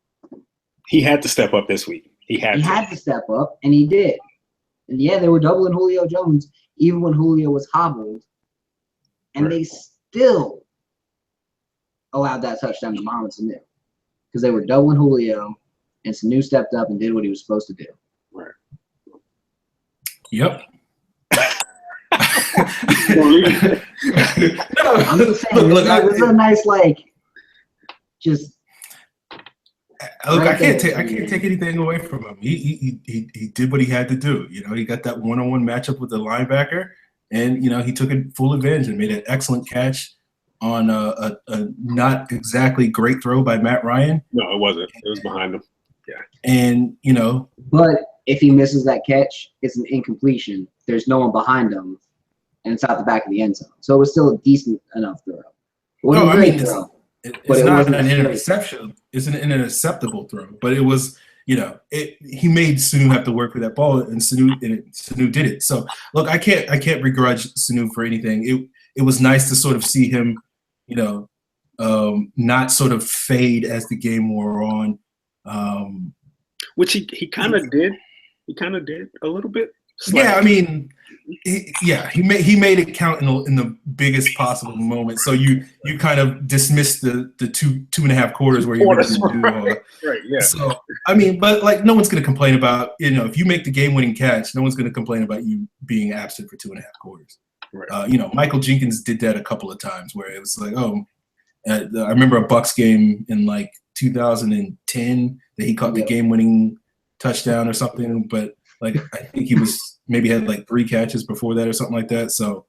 Speaker 2: He had to step up this week. He had
Speaker 3: to step up, and he did. And yeah, they were doubling Julio Jones even when Julio was hobbled. And they still allowed that touchdown to Mohamed Sanu because they were doubling Julio, and Sanu stepped up and did what he was supposed to do.
Speaker 2: Right.
Speaker 1: Yep.
Speaker 3: I'm just saying, this is a nice, just.
Speaker 1: Look, I can't take anything away from him. He did what he had to do. He got that one-on-one matchup with the linebacker, and he took full advantage and made an excellent catch on a not exactly great throw by Matt Ryan.
Speaker 2: No, it wasn't. It was behind him. Yeah.
Speaker 1: And
Speaker 3: but if he misses that catch, it's an incompletion. There's no one behind him, and it's out the back of the end zone. So it was still a decent enough throw. It wasn't a great throw.
Speaker 1: It's not an interception. It's an interceptable throw. But it was, he made Sanu have to work for that ball, and Sanu did it. So look, I can't begrudge Sanu for anything. It was nice to sort of see him, not sort of fade as the game wore on.
Speaker 2: Which he kind of did. He kind of did a little bit.
Speaker 1: Yeah, I mean, he made it count in the biggest possible moment. So you kind of dismissed the two and a half quarters where he really didn't do all that.
Speaker 2: Right, yeah.
Speaker 1: So I mean, but like no one's going to complain about if you make the game-winning catch, no one's going to complain about you being absent for 2.5 quarters.
Speaker 2: Right.
Speaker 1: Michael Jenkins did that a couple of times where it was like, I remember a Bucs game in like 2010 that he caught the game-winning touchdown or something, but like I think he was maybe had like 3 catches before that or something like that. So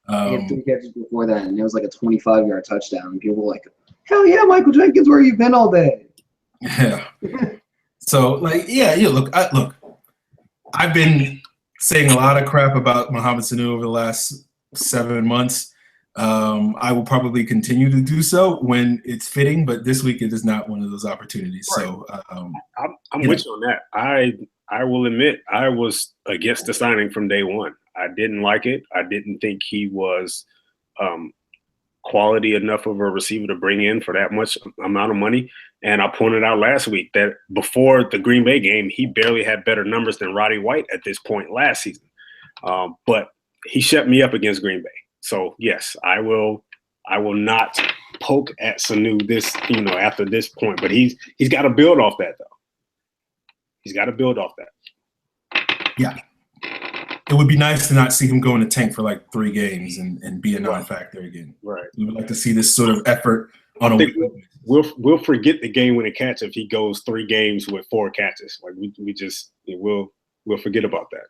Speaker 3: he had 3 catches before that, and it was like a 25-yard touchdown. And people were like, "Hell yeah, Michael Jenkins, where you been all day?"
Speaker 1: Yeah. So like look, I've been saying a lot of crap about Mohamed Sanu over the last 7 months. I will probably continue to do so when it's fitting, but this week it is not one of those opportunities. Right. So
Speaker 2: I'm with you on that. I will admit I was against the signing from day one. I didn't like it. I didn't think he was quality enough of a receiver to bring in for that much amount of money. And I pointed out last week that before the Green Bay game, he barely had better numbers than Roddy White at this point last season. But he shut me up against Green Bay. So yes, I will not poke at Sanu this, after this point. But he's got to build off that though. He's got to build off that.
Speaker 1: Yeah. It would be nice to not see him go in the tank for like 3 games and be a non-factor again. Right. We would like to see this sort of effort on a week.
Speaker 2: We'll forget the game-winning catch if he goes 3 games with 4 catches. Like we'll forget about that.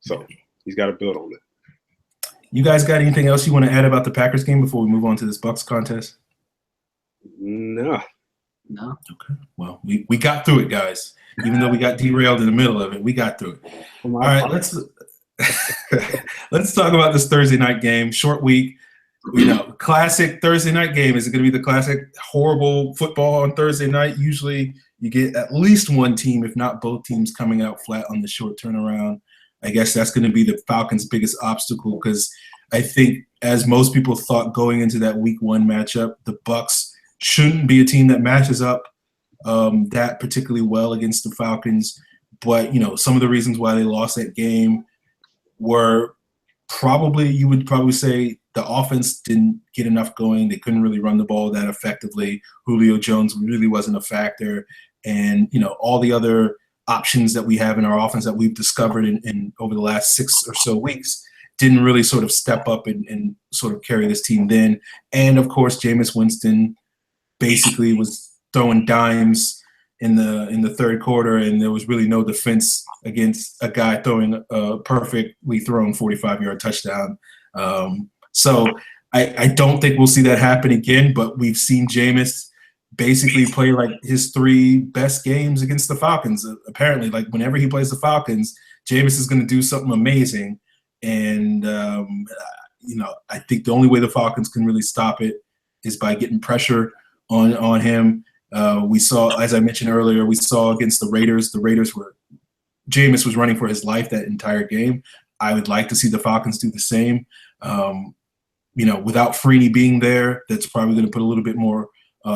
Speaker 2: So he's got to build on it.
Speaker 1: You guys got anything else you want to add about the Packers game before we move on to this Bucs contest?
Speaker 2: No.
Speaker 1: Okay. Well, we got through it, guys. Even though we got derailed in the middle of it, we got through it. All right, let's talk about this Thursday night game. Short week, classic Thursday night game. Is it going to be the classic horrible football on Thursday night? Usually you get at least one team, if not both teams, coming out flat on the short turnaround. I guess that's going to be the Falcons' biggest obstacle because I think, as most people thought going into that week 1 matchup, the Bucs shouldn't be a team that matches up that particularly well against the Falcons. But, some of the reasons why they lost that game were you would probably say the offense didn't get enough going. They couldn't really run the ball that effectively. Julio Jones really wasn't a factor. And, all the other options that we have in our offense that we've discovered in over the last 6 or so weeks didn't really sort of step up and sort of carry this team then. And, of course, Jameis Winston basically was throwing dimes in the third quarter, and there was really no defense against a guy throwing a perfectly thrown 45-yard touchdown. So I don't think we'll see that happen again, but we've seen Jameis basically play like his 3 best games against the Falcons. Apparently, like whenever he plays the Falcons, Jameis is going to do something amazing. And, I think the only way the Falcons can really stop it is by getting pressure on him. We saw, as I mentioned earlier, against the Raiders. Jameis was running for his life that entire game. I would like to see the Falcons do the same. Without Freeney being there, that's probably going to put a little bit more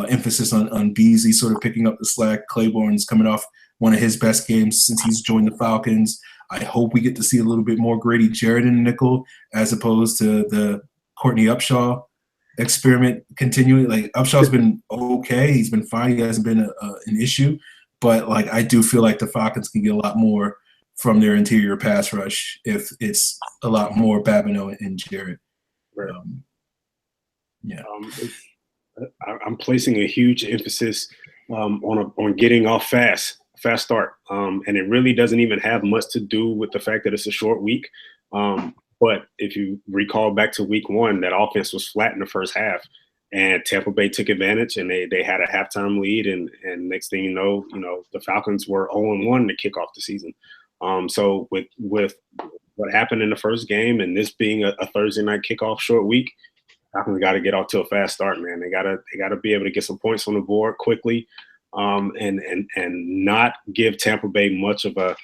Speaker 1: emphasis on Beasley sort of picking up the slack. Claiborne's coming off one of his best games since he's joined the Falcons. I hope we get to see a little bit more Grady Jarrett in the nickel as opposed to the Courtney Upshaw experiment continuing. Like Upshaw's been okay. He's been fine. He hasn't been an issue. But like I do feel like the Falcons can get a lot more from their interior pass rush if it's a lot more Babineau and Jarrett.
Speaker 2: Right. I'm placing a huge emphasis on getting off fast start, and it really doesn't even have much to do with the fact that it's a short week. But if you recall back to week 1, that offense was flat in the first half, and Tampa Bay took advantage, and they had a halftime lead, and next thing you know, the Falcons were 0-1 to kick off the season. So with what happened in the first game, and this being a Thursday night kickoff short week, Falcons got to get off to a fast start, man. They gotta be able to get some points on the board quickly, and not give Tampa Bay much of a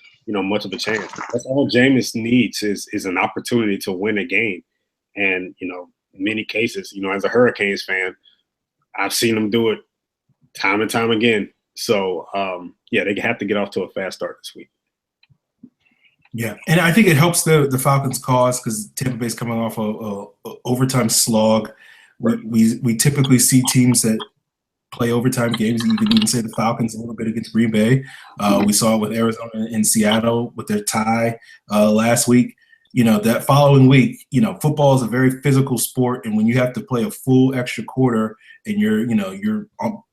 Speaker 2: chance. That's all Jameis needs is an opportunity to win a game. And in many cases, as a Hurricanes fan, I've seen him do it time and time again. So they have to get off to a fast start this week.
Speaker 1: Yeah, and I think it helps the Falcons' cause because Tampa Bay's coming off a overtime slog. We typically see teams that play overtime games. You can even say the Falcons a little bit against Green Bay. We saw it with Arizona and Seattle with their tie last week. That following week, football is a very physical sport, and when you have to play a full extra quarter and you're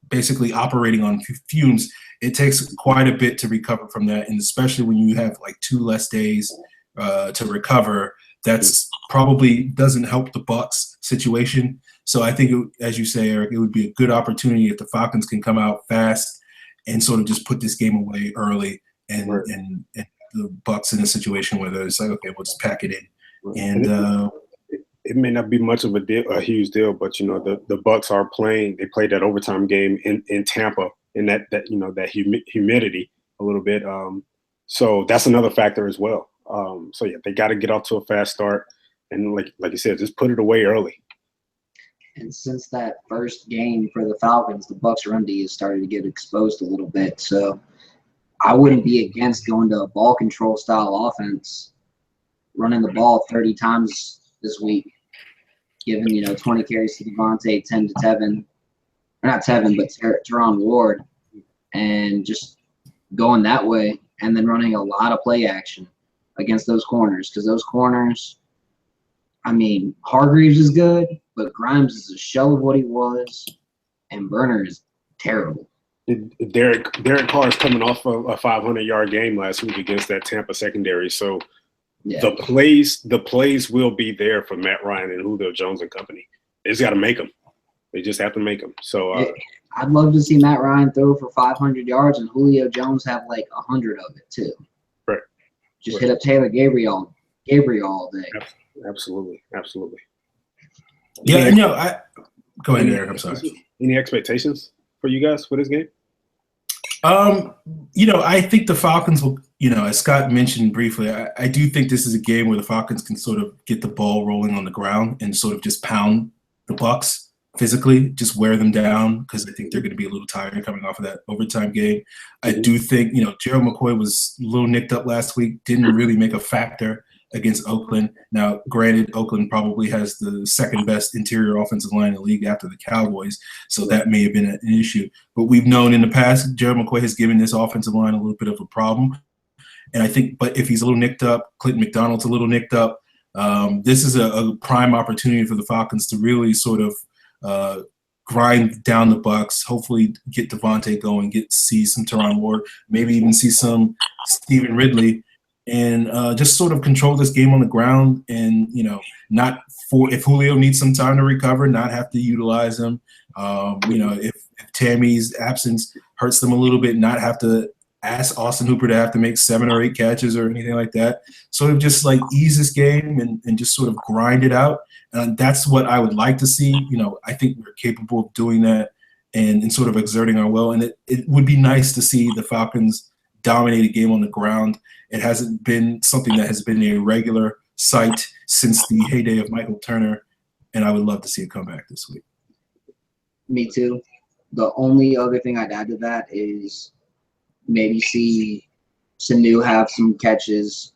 Speaker 1: basically operating on fumes, it takes quite a bit to recover from that, and especially when you have like 2 less days to recover, that's probably doesn't help the Bucs situation. So I think, as you say, Eric, it would be a good opportunity if the Falcons can come out fast and sort of just put this game away early, and the Bucs in a situation where it's like, okay, we'll just pack it in. And
Speaker 2: it may not be much of a huge deal, but the Bucs are playing. They played that overtime game in Tampa, in that humidity a little bit. So that's another factor as well. So yeah, they got to get off to a fast start, and like you said, just put it away early.
Speaker 3: And since that first game for the Falcons, the Bucs run D has started to get exposed a little bit. So I wouldn't be against going to a ball control style offense, running the ball 30 times this week, giving 20 carries to Devontae, 10 to Tevin, or not Tevin, but Teron Ward, and just going that way, and then running a lot of play action against those corners, because those corners, Hargreaves is good, but Grimes is a shell of what he was, and Burner is terrible.
Speaker 2: Derek Carr is coming off of a 500-yard game last week against that Tampa secondary, so yeah. The plays will be there for Matt Ryan and Julio Jones and company. They just got to make them. They just have to make them. So
Speaker 3: I'd love to see Matt Ryan throw for 500 yards and Julio Jones have like 100 of it too.
Speaker 2: Right.
Speaker 3: Just hit up Taylor Gabriel all day.
Speaker 2: Absolutely.
Speaker 1: Yeah, go ahead, Eric. I'm sorry.
Speaker 2: Any expectations for you guys for this game?
Speaker 1: I think the Falcons will, as Scott mentioned briefly, I do think this is a game where the Falcons can sort of get the ball rolling on the ground and sort of just pound the Bucs physically, just wear them down, because I think they're going to be a little tired coming off of that overtime game. I do think, Gerald McCoy was a little nicked up last week, didn't really make a factor against Oakland. Now, granted, Oakland probably has the second best interior offensive line in the league after the Cowboys, so that may have been an issue. But we've known in the past, Gerald McCoy has given this offensive line a little bit of a problem. And I think, but if he's a little nicked up, Clinton McDonald's a little nicked up, this is a prime opportunity for the Falcons to really sort of grind down the Bucs, hopefully get Devontae going, see some Teron Ward, maybe even see some Stephen Ridley, and just sort of control this game on the ground, and if Julio needs some time to recover, not have to utilize him. If Tammy's absence hurts them a little bit, not have to ask Austin Hooper to have to make 7 or 8 catches or anything like that. Sort of just like ease this game and just sort of grind it out. And that's what I would like to see. I think we're capable of doing that and sort of exerting our will. And it would be nice to see the Falcons dominate a game on the ground. It hasn't been something that has been a regular sight since the heyday of Michael Turner, and I would love to see it come back this week.
Speaker 3: Me too. The only other thing I'd add to that is maybe see Sanu have some catches,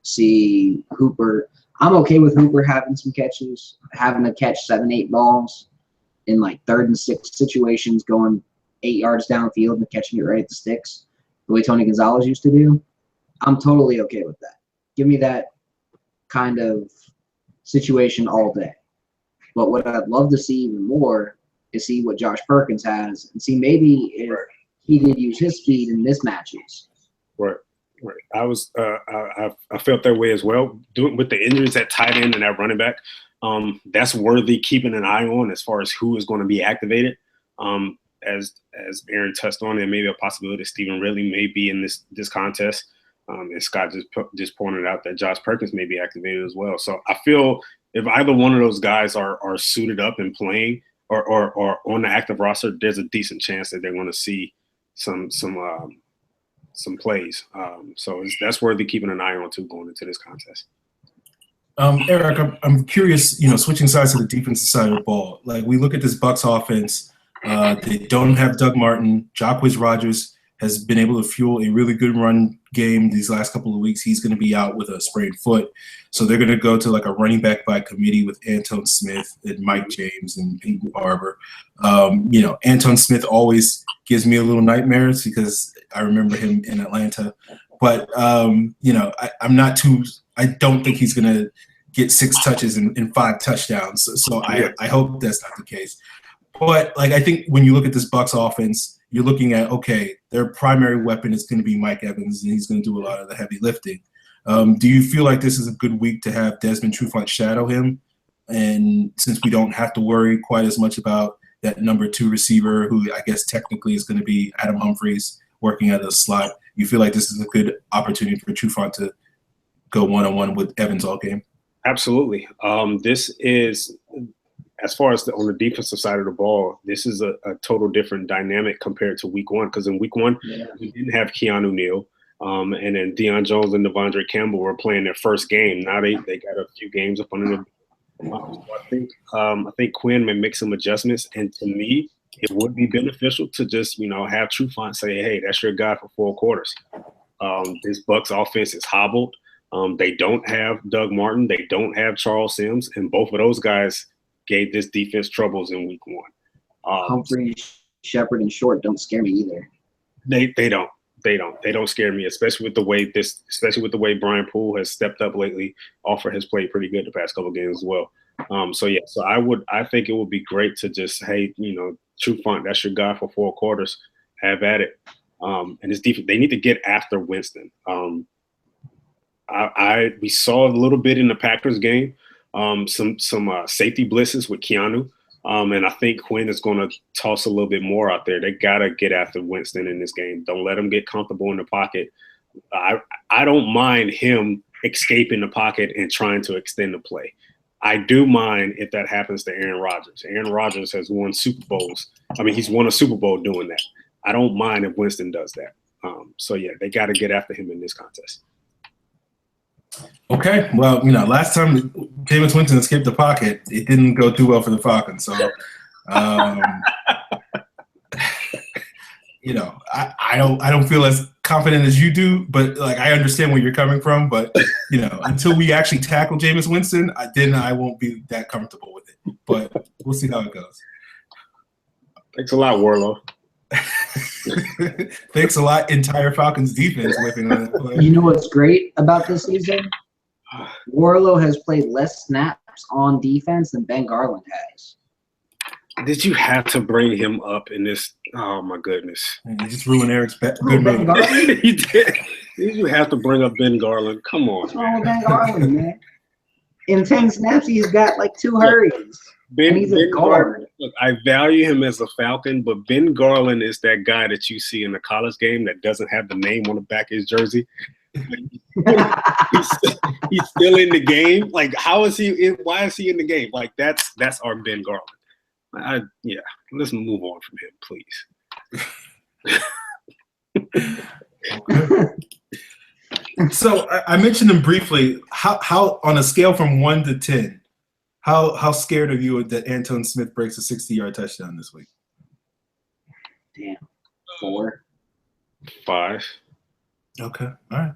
Speaker 3: see Hooper. I'm okay with Hooper having some catches, having to catch 7-8 balls in like 3rd and 6 situations, going 8 yards downfield and catching it right at the sticks, the way Tony Gonzalez used to do. I'm totally okay with that. Give me that kind of situation all day. But what I'd love to see even more is see what Josh Perkins has and see maybe if he did use his speed in mismatches.
Speaker 2: Right. I felt that way as well. With the injuries at tight end and at running back, that's worthy keeping an eye on as far as who is going to be activated. As Aaron touched on, there may be a possibility that Stephen Ridley may be in this contest. And Scott just pointed out that Josh Perkins may be activated as well. So I feel if either one of those guys are suited up and playing or on the active roster, there's a decent chance that they're going to see some plays. So that's worthy keeping an eye on too going into this contest.
Speaker 1: Eric, I'm curious, switching sides to the defensive side of the ball. Like we look at this Bucs offense, they don't have Doug Martin. Jacquizz Rodgers has been able to fuel a really good run game these last couple of weeks. He's going to be out with a sprained foot. So they're going to go to like a running back by committee with Anton Smith and Mike James and Peyton Barber. Anton Smith always gives me a little nightmares because I remember him in Atlanta. But, I don't think he's going to get 6 touches and 5 touchdowns. So I hope that's not the case. But, I think when you look at this Bucs offense, you're looking at, okay, their primary weapon is going to be Mike Evans, and he's going to do a lot of the heavy lifting. Do you feel like this is a good week to have Desmond Trufant shadow him? And since we don't have to worry quite as much about that number 2 receiver, who I guess technically is going to be Adam Humphries working at a slot, you feel like this is a good opportunity for Trufant to go one-on-one with Evans all game?
Speaker 2: Absolutely. This is, as far as on the defensive side of the ball, this is a total different dynamic compared to week 1. Because in week 1, we didn't have Keanu Neal. And then Deion Jones and Devondre Campbell were playing their first game. Now they got a few games up under them. So I think Quinn may make some adjustments. And to me, it would be beneficial to just, have Trufant say, hey, that's your guy for 4 quarters. This Bucs offense is hobbled. They don't have Doug Martin. They don't have Charles Sims. And both of those guys gave this defense troubles in week 1.
Speaker 3: Humphrey, Shepard, and Short don't scare me either.
Speaker 2: They don't. They don't scare me, especially with the way Brian Poole has stepped up lately. Offer has played pretty good the past couple of games as well. So I think it would be great to just, hey, Trufant, that's your guy for 4 quarters. Have at it. And his defense, they need to get after Winston. We saw a little bit in the Packers game, some safety blitzes with Keanu. And I think Quinn is going to toss a little bit more out there. They got to get after Winston in this game. Don't let him get comfortable in the pocket. I don't mind him escaping the pocket and trying to extend the play. I do mind if that happens to Aaron Rodgers. Aaron Rodgers has won Super Bowls. He's won a Super Bowl doing that. I don't mind if Winston does that. They got to get after him in this contest.
Speaker 1: Okay, well, last time Jameis Winston escaped the pocket, it didn't go too well for the Falcons. So, I don't feel as confident as you do, but I understand where you're coming from. But until we actually tackle Jameis Winston, I won't be that comfortable with it. But we'll see how it goes.
Speaker 2: Thanks a lot, Warlow.
Speaker 1: Thanks a lot, entire Falcons defense.
Speaker 3: You know what's great about this season? Warlow has played less snaps on defense than Ben Garland has.
Speaker 2: Did you have to bring him up in this? Oh, my goodness.
Speaker 1: You just ruined Eric's good
Speaker 3: Ben Garland?
Speaker 2: You did. Did you have to bring up Ben Garland? Come on,
Speaker 3: what's wrong with Ben Garland, man? In 10 snaps, he's got 2 hurries. And he's a guard.
Speaker 2: Look, I value him as a Falcon, but Ben Garland is that guy that you see in the college game that doesn't have the name on the back of his jersey. He's still in the game. How is he? Why is he in the game? That's our Ben Garland. Let's move on from him, please.
Speaker 1: Okay. So I mentioned him briefly. How on a scale from 1 to 10, how scared are you that Anton Smith breaks a 60-yard touchdown this week?
Speaker 3: Damn, 4,
Speaker 2: 5.
Speaker 1: Okay, all right.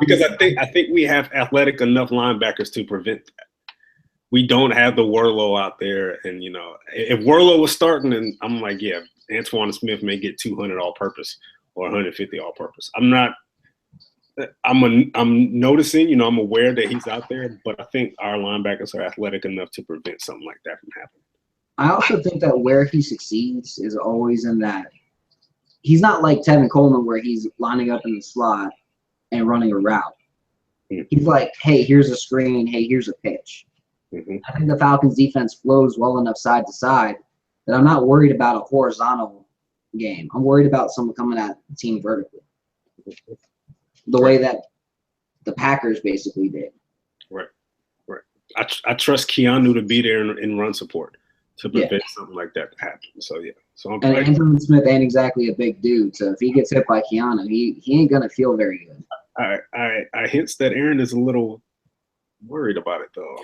Speaker 2: Because I think we have athletic enough linebackers to prevent that. We don't have the Warlow out there, and if Warlow was starting, and I'm like, yeah, Antoine Smith may get 200 all-purpose or 150 all-purpose. I'm noticing, I'm aware that he's out there, but I think our linebackers are athletic enough to prevent something like that from happening.
Speaker 3: I also think that where he succeeds is always in that he's not like Tevin Coleman where he's lining up in the slot and running a route. He's like, hey, here's a screen. Hey, here's a pitch. Mm-hmm. I think the Falcons defense flows well enough side to side that I'm not worried about a horizontal game. I'm worried about someone coming at the team vertically. The way that the Packers basically did.
Speaker 2: Right. I trust Keanu to be there in run support to prevent something like that to happen. So, yeah. And
Speaker 3: Anthony Smith ain't exactly a big dude, so if he gets hit by Keanu, he ain't going to feel very good.
Speaker 2: I hints that Aaron is a little worried about it, though.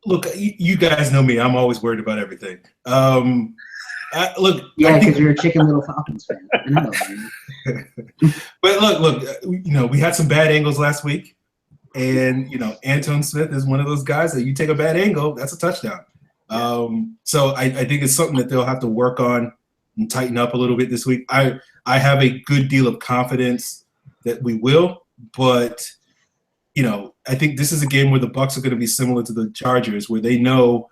Speaker 1: Look, you guys know me. I'm always worried about everything. Look,
Speaker 3: Yeah, because you're a Chicken Little Falcons fan. I know, man.
Speaker 1: But look, we had some bad angles last week, and Antoine Smith is one of those guys that you take a bad angle, that's a touchdown. So I think it's something that they'll have to work on and tighten up a little bit this week. I have a good deal of confidence that we will, but I think this is a game where the Bucs are going to be similar to the Chargers, where they know,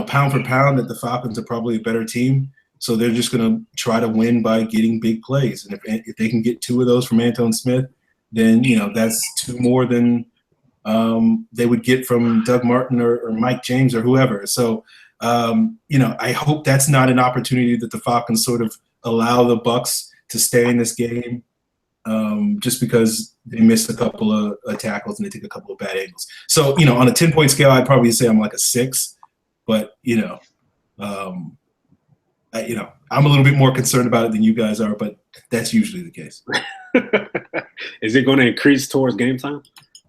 Speaker 1: pound for pound that the Falcons are probably a better team. So they're just going to try to win by getting big plays. And if they can get 2 of those from Antoine Smith, then, that's 2 more than they would get from Doug Martin or Mike James or whoever. So, I hope that's not an opportunity that the Falcons sort of allow the Bucs to stay in this game just because they missed a couple of tackles and they take a couple of bad angles. So, on a 10-point scale, I'd probably say I'm like a 6. But, I'm a little bit more concerned about it than you guys are, but that's usually the case.
Speaker 2: Is it going to increase towards game time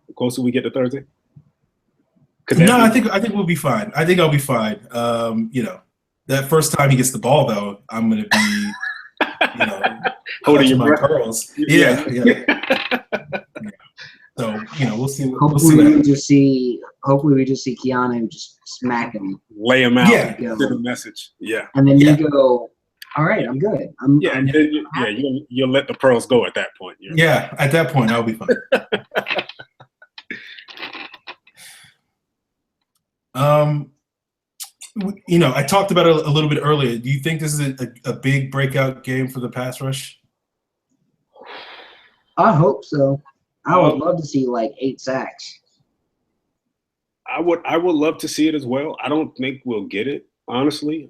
Speaker 2: the closer we get to Thursday?
Speaker 1: No, I think we'll be fine. I think I'll be fine. That first time he gets the ball, though, I'm going to be,
Speaker 2: holding your
Speaker 1: my
Speaker 2: breath.
Speaker 1: Pearls. Yeah. So we'll see.
Speaker 3: Hopefully we just see Keanu just smack him,
Speaker 2: lay him out,
Speaker 1: Yeah.
Speaker 2: send a message. Yeah.
Speaker 3: and then you go, all right, I'm good.
Speaker 2: You'll let the pearls go at that point.
Speaker 1: Yeah, at that point I'll be fine. I talked about it a little bit earlier. Do you think this is a big breakout game for the pass rush?
Speaker 3: I hope so. I would love to see like 8 sacks.
Speaker 2: I would love to see it as well. I don't think we'll get it, honestly.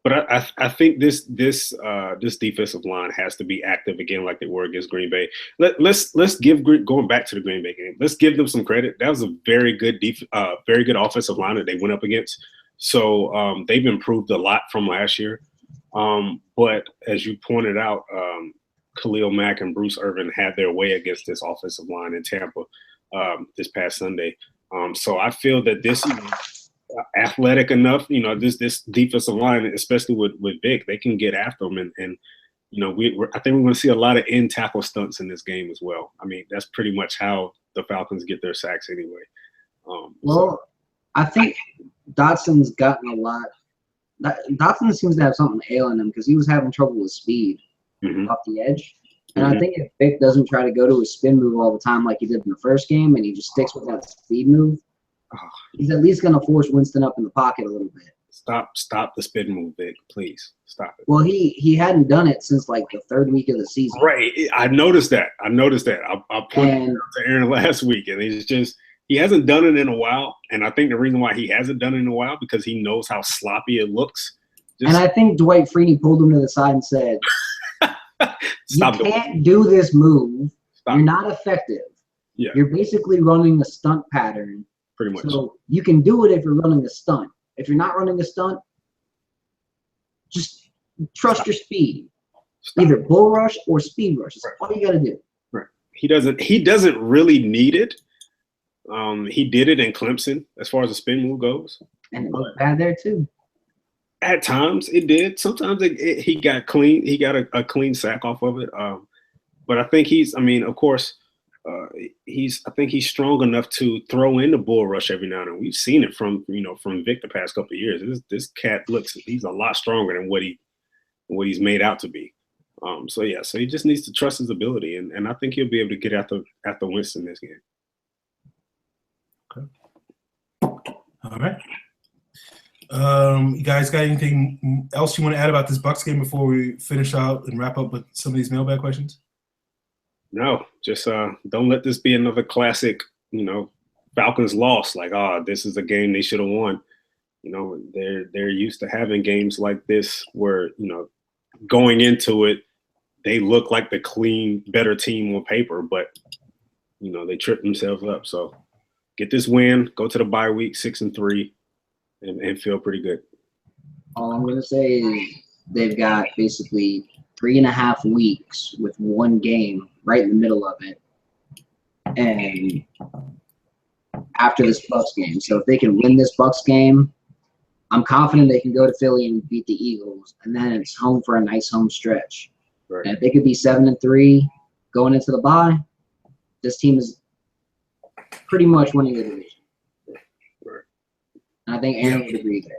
Speaker 2: But I think this defensive line has to be active again, like they were against Green Bay. Let's give, going back to the Green Bay game, let's give them some credit. That was a very good offensive line that they went up against. So they've improved a lot from last year. But as you pointed out, Khalil Mack and Bruce Irvin had their way against this offensive line in Tampa this past Sunday. So I feel that this athletic enough, this defensive line, especially with Vic, they can get after them. And I think we're going to see a lot of in-tackle stunts in this game as well. I mean, that's pretty much how the Falcons get their sacks anyway.
Speaker 3: I think Dotson's gotten a lot. Dotson seems to have something ailing him because he was having trouble with speed off the edge. And I think if Vic doesn't try to go to a spin move all the time like he did in the first game and he just sticks with that speed move, he's at least going to force Winston up in the pocket a little bit.
Speaker 2: Stop the spin move, Vic. Please stop it.
Speaker 3: Well, he hadn't done it since like the 3rd week of the season.
Speaker 2: Right. I noticed that. I pointed it out to Aaron last week, and he hasn't done it in a while. And I think the reason why he hasn't done it in a while because he knows how sloppy it looks.
Speaker 3: And I think Dwight Freeney pulled him to the side and said, "You can't do this move. You're not effective.
Speaker 2: Yeah.
Speaker 3: You're basically running a stunt pattern.
Speaker 2: Pretty much.
Speaker 3: So you can do it if you're running a stunt. If you're not running a stunt, just trust your speed. Either bull rush or speed rush. That's all you got to do."
Speaker 2: Right. He doesn't really need it. He did it in Clemson as far as the spin move goes.
Speaker 3: And it looked bad there too.
Speaker 2: At times it did. Sometimes he got clean. He got a clean sack off of it. But I think he's strong enough to throw in the bull rush every now and then. We've seen it from Vic the past couple of years. This cat he's a lot stronger than what he's made out to be. So he just needs to trust his ability, and I think he'll be able to get after Winston this game.
Speaker 1: Okay. All right. You guys got anything else you want to add about this Bucs game before we finish out and wrap up with some of these mailbag questions?
Speaker 2: No, just don't let this be another classic, Falcons loss. Like, this is a game they should have won. They're used to having games like this where, going into it, they look like the clean, better team on paper, but, they trip themselves up. So get this win, go to the bye week 6-3, and feel pretty good.
Speaker 3: All I'm going to say is they've got basically 3.5 weeks with one game right in the middle of it, and after this Bucs game. So if they can win this Bucs game, I'm confident they can go to Philly and beat the Eagles, and then it's home for a nice home stretch.
Speaker 2: Right.
Speaker 3: And if they could be 7-3 going into the bye, this team is pretty much winning the division.
Speaker 2: Right.
Speaker 3: And I think Aaron would agree there.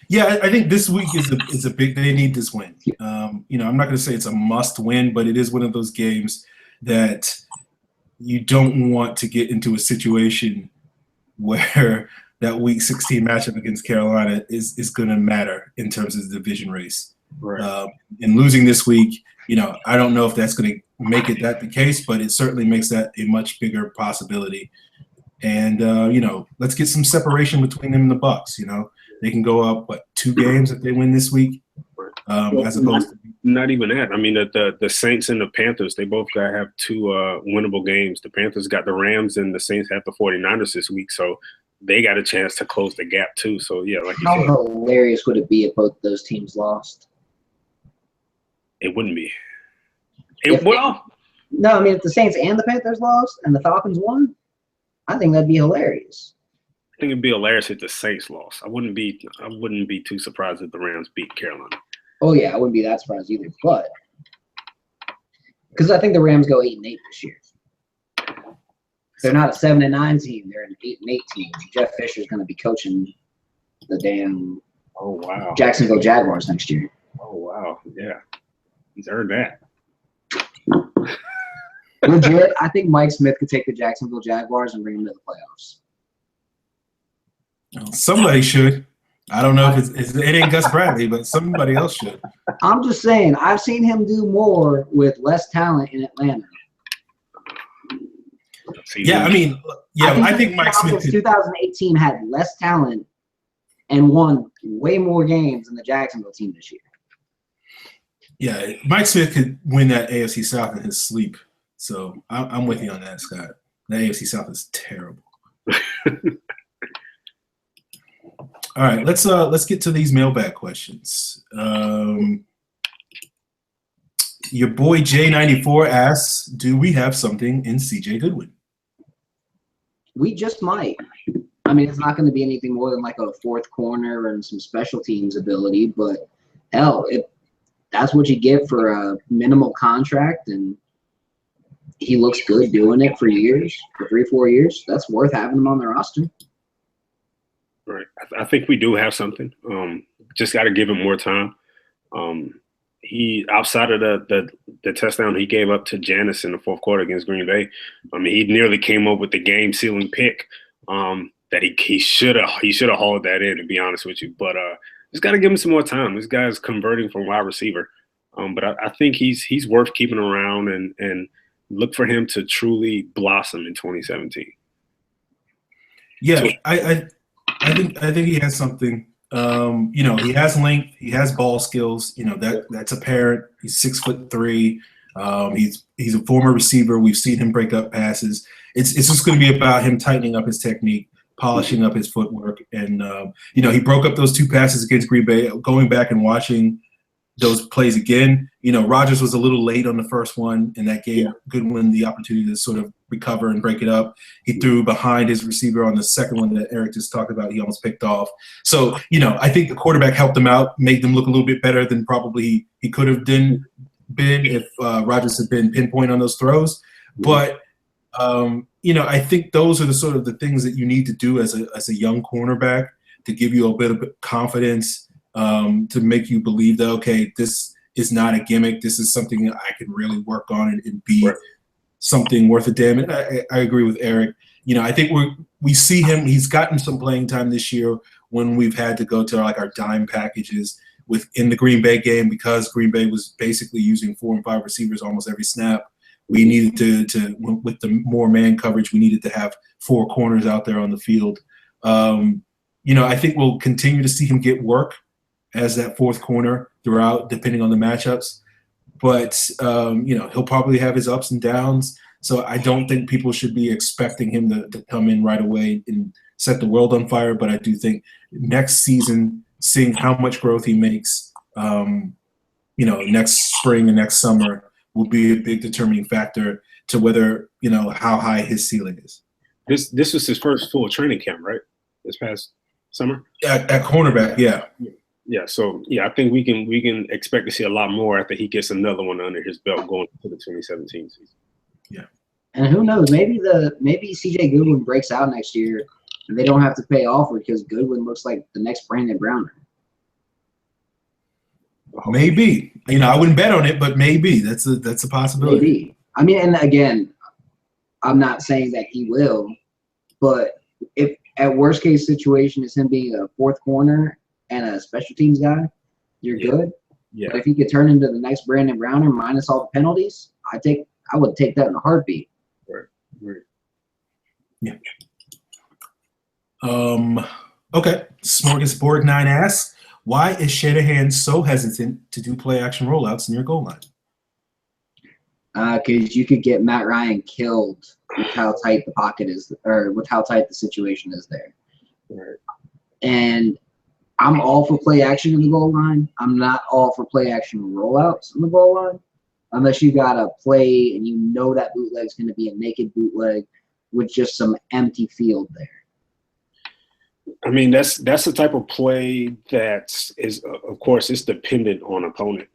Speaker 1: Yeah, I think this week is a big. They need this win. I'm not going to say it's a must win, but it is one of those games that you don't want to get into a situation where that Week 16 matchup against Carolina is going to matter in terms of the division race.
Speaker 2: Right.
Speaker 1: And losing this week, I don't know if that's going to make it that the case, but it certainly makes that a much bigger possibility. And let's get some separation between them and the Bucs. They can go up 2 games if they win this week, as opposed to
Speaker 2: not even that. I mean, the Saints and the Panthers, they both got to have 2 winnable games. The Panthers got the Rams, and the Saints have the 49ers this week, so they got a chance to close the gap too. So yeah, like you said,
Speaker 3: how hilarious would it be if both those teams lost?
Speaker 2: It wouldn't be.
Speaker 3: No, I mean if the Saints and the Panthers lost and the Falcons won, I think that'd be hilarious.
Speaker 2: I think it'd be hilarious if the Saints lost. I wouldn't be too surprised if the Rams beat Carolina.
Speaker 3: Oh yeah, I wouldn't be that surprised either. But because I think the Rams go 8-8 this year. They're not a 7-9 team. They're an 8-8 team. Jeff Fisher's going to be coaching the damn Jacksonville Jaguars next year.
Speaker 2: Oh wow, yeah, he's earned that.
Speaker 3: Legit, I think Mike Smith could take the Jacksonville Jaguars and bring them to the playoffs.
Speaker 1: Somebody should. I don't know if it ain't Gus Bradley, but somebody else should.
Speaker 3: I'm just saying, I've seen him do more with less talent in Atlanta.
Speaker 1: Yeah, I think Mike Smith.
Speaker 3: 2018 had less talent and won way more games than the Jacksonville team this year.
Speaker 1: Yeah, Mike Smith could win that AFC South in his sleep. So I'm with you on that, Scott. The AFC South is terrible. All right, let's get to these mailbag questions. Your boy J94 asks, do we have something in CJ Goodwin?
Speaker 3: We just might. I mean, it's not going to be anything more than like a fourth corner and some special teams ability, but hell, if that's what you get for a minimal contract and he looks good doing it for years, for 3-4 years, that's worth having him on the roster.
Speaker 2: Right. I think we do have something. Just got to give him more time. He outside of the touchdown he gave up to Janis in the fourth quarter against Green Bay, I mean, he nearly came up with the game-sealing pick that he should have hauled that in, to be honest with you. But just got to give him some more time. This guy's converting from wide receiver, but I think he's worth keeping around and look for him to truly blossom in 2017.
Speaker 1: Yeah, so, I think he has something. He has length, he has ball skills. That's apparent. He's 6'3". He's a former receiver. We've seen him break up passes. It's just going to be about him tightening up his technique, polishing up his footwork, and he broke up those 2 passes against Green Bay. Going back and watching those plays again, Rodgers was a little late on the first one, and that gave Goodwin the opportunity to sort of recover and break it up. He threw behind his receiver on the second one that Eric just talked about. He almost picked off. So, I think the quarterback helped him out, made them look a little bit better than probably he could have been if Rodgers had been pinpoint on those throws. But, I think those are the sort of the things that you need to do as a young cornerback to give you a bit of confidence, to make you believe that, okay, this is not a gimmick. This is something that I can really work on and be something worth a damn. And I agree with Eric. I think we see him. He's gotten some playing time this year when we've had to go to our dime packages within the Green Bay game, because Green Bay was basically using 4 and 5 receivers almost every snap. We needed to with the more man coverage, we needed to have 4 corners out there on the field. I think we'll continue to see him get work as that fourth corner throughout, depending on the matchups. But, he'll probably have his ups and downs. So I don't think people should be expecting him to come in right away and set the world on fire. But I do think next season, seeing how much growth he makes, next spring and next summer will be a big determining factor to whether, how high his ceiling is.
Speaker 2: This was his first full training camp, right? This past Summer?
Speaker 1: At cornerback, yeah.
Speaker 2: Yeah, so I think we can expect to see a lot more after he gets another one under his belt going to the 2017 season.
Speaker 1: Yeah.
Speaker 3: And who knows? Maybe CJ Goodwin breaks out next year, and they don't have to pay Alford because Goodwin looks like the next Brandon Browner.
Speaker 1: Maybe. I wouldn't bet on it, but maybe that's a possibility.
Speaker 3: Maybe. I mean, and again, I'm not saying that he will, but if at worst case situation is him being a fourth corner and a special teams guy, you're good.
Speaker 2: Yeah.
Speaker 3: But if he could turn into the next Brandon Browner minus all the penalties, I would take that in a heartbeat.
Speaker 2: Right.
Speaker 1: Yeah. Okay. Smorgasbord 9 asks, why is Shanahan so hesitant to do play action rollouts near goal line?
Speaker 3: Because you could get Matt Ryan killed with how tight the pocket is, or with how tight the situation is there.
Speaker 2: Right.
Speaker 3: And I'm all for play action in the goal line. I'm not all for play action rollouts in the goal line, unless you got a play and you know that bootleg's going to be a naked bootleg with just some empty field there.
Speaker 2: I mean, that's the type of play that is, of course, it's dependent on opponent.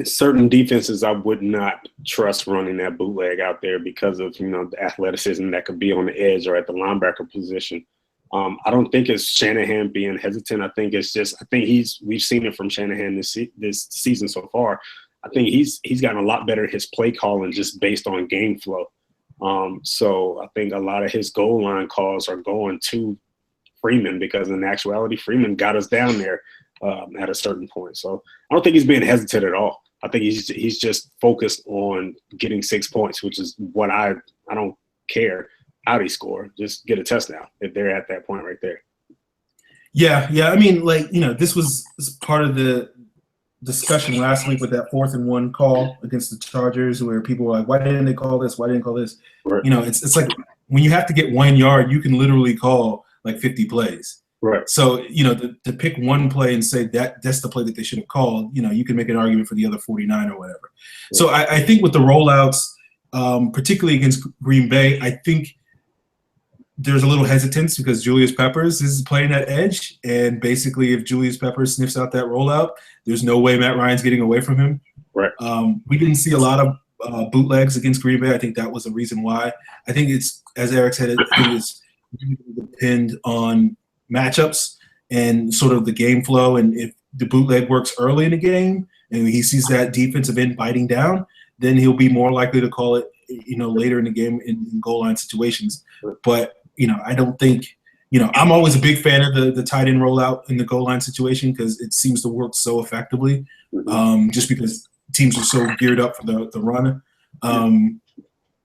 Speaker 2: Certain defenses I would not trust running that bootleg out there because of the athleticism that could be on the edge or at the linebacker position. I don't think it's Shanahan being hesitant. I think we've seen it from Shanahan this season so far. I think he's gotten a lot better at his play calling just based on game flow. So I think a lot of his goal line calls are going to Freeman because in actuality, Freeman got us down there at a certain point. So I don't think he's being hesitant at all. I think he's just focused on getting 6 points, which is what I don't care how they score. Just get a touchdown if they're at that point right there.
Speaker 1: Yeah. I mean, this was part of the discussion last week with that 4th and 1 call against the Chargers, where people were like, "Why didn't they call this? Why didn't they call this?"
Speaker 2: Right.
Speaker 1: It's like when you have to get 1 yard, you can literally call like 50 plays.
Speaker 2: Right.
Speaker 1: So to pick one play and say that's the play that they should have called, you can make an argument for the other 49 or whatever. Right. So I think with the rollouts, particularly against Green Bay, I think there's a little hesitance because Julius Peppers is playing at edge, and basically if Julius Peppers sniffs out that rollout, there's no way Matt Ryan's getting away from him.
Speaker 2: Right.
Speaker 1: We didn't see a lot of bootlegs against Green Bay. I think that was the reason why. I think it's, as Eric said, I think it's depend on matchups and sort of the game flow, and if the bootleg works early in the game and he sees that defensive end biting down, then he'll be more likely to call it later in the game in goal line situations. But I don't think I'm always a big fan of the tight end rollout in the goal line situation because it seems to work so effectively, just because teams are so geared up for the run.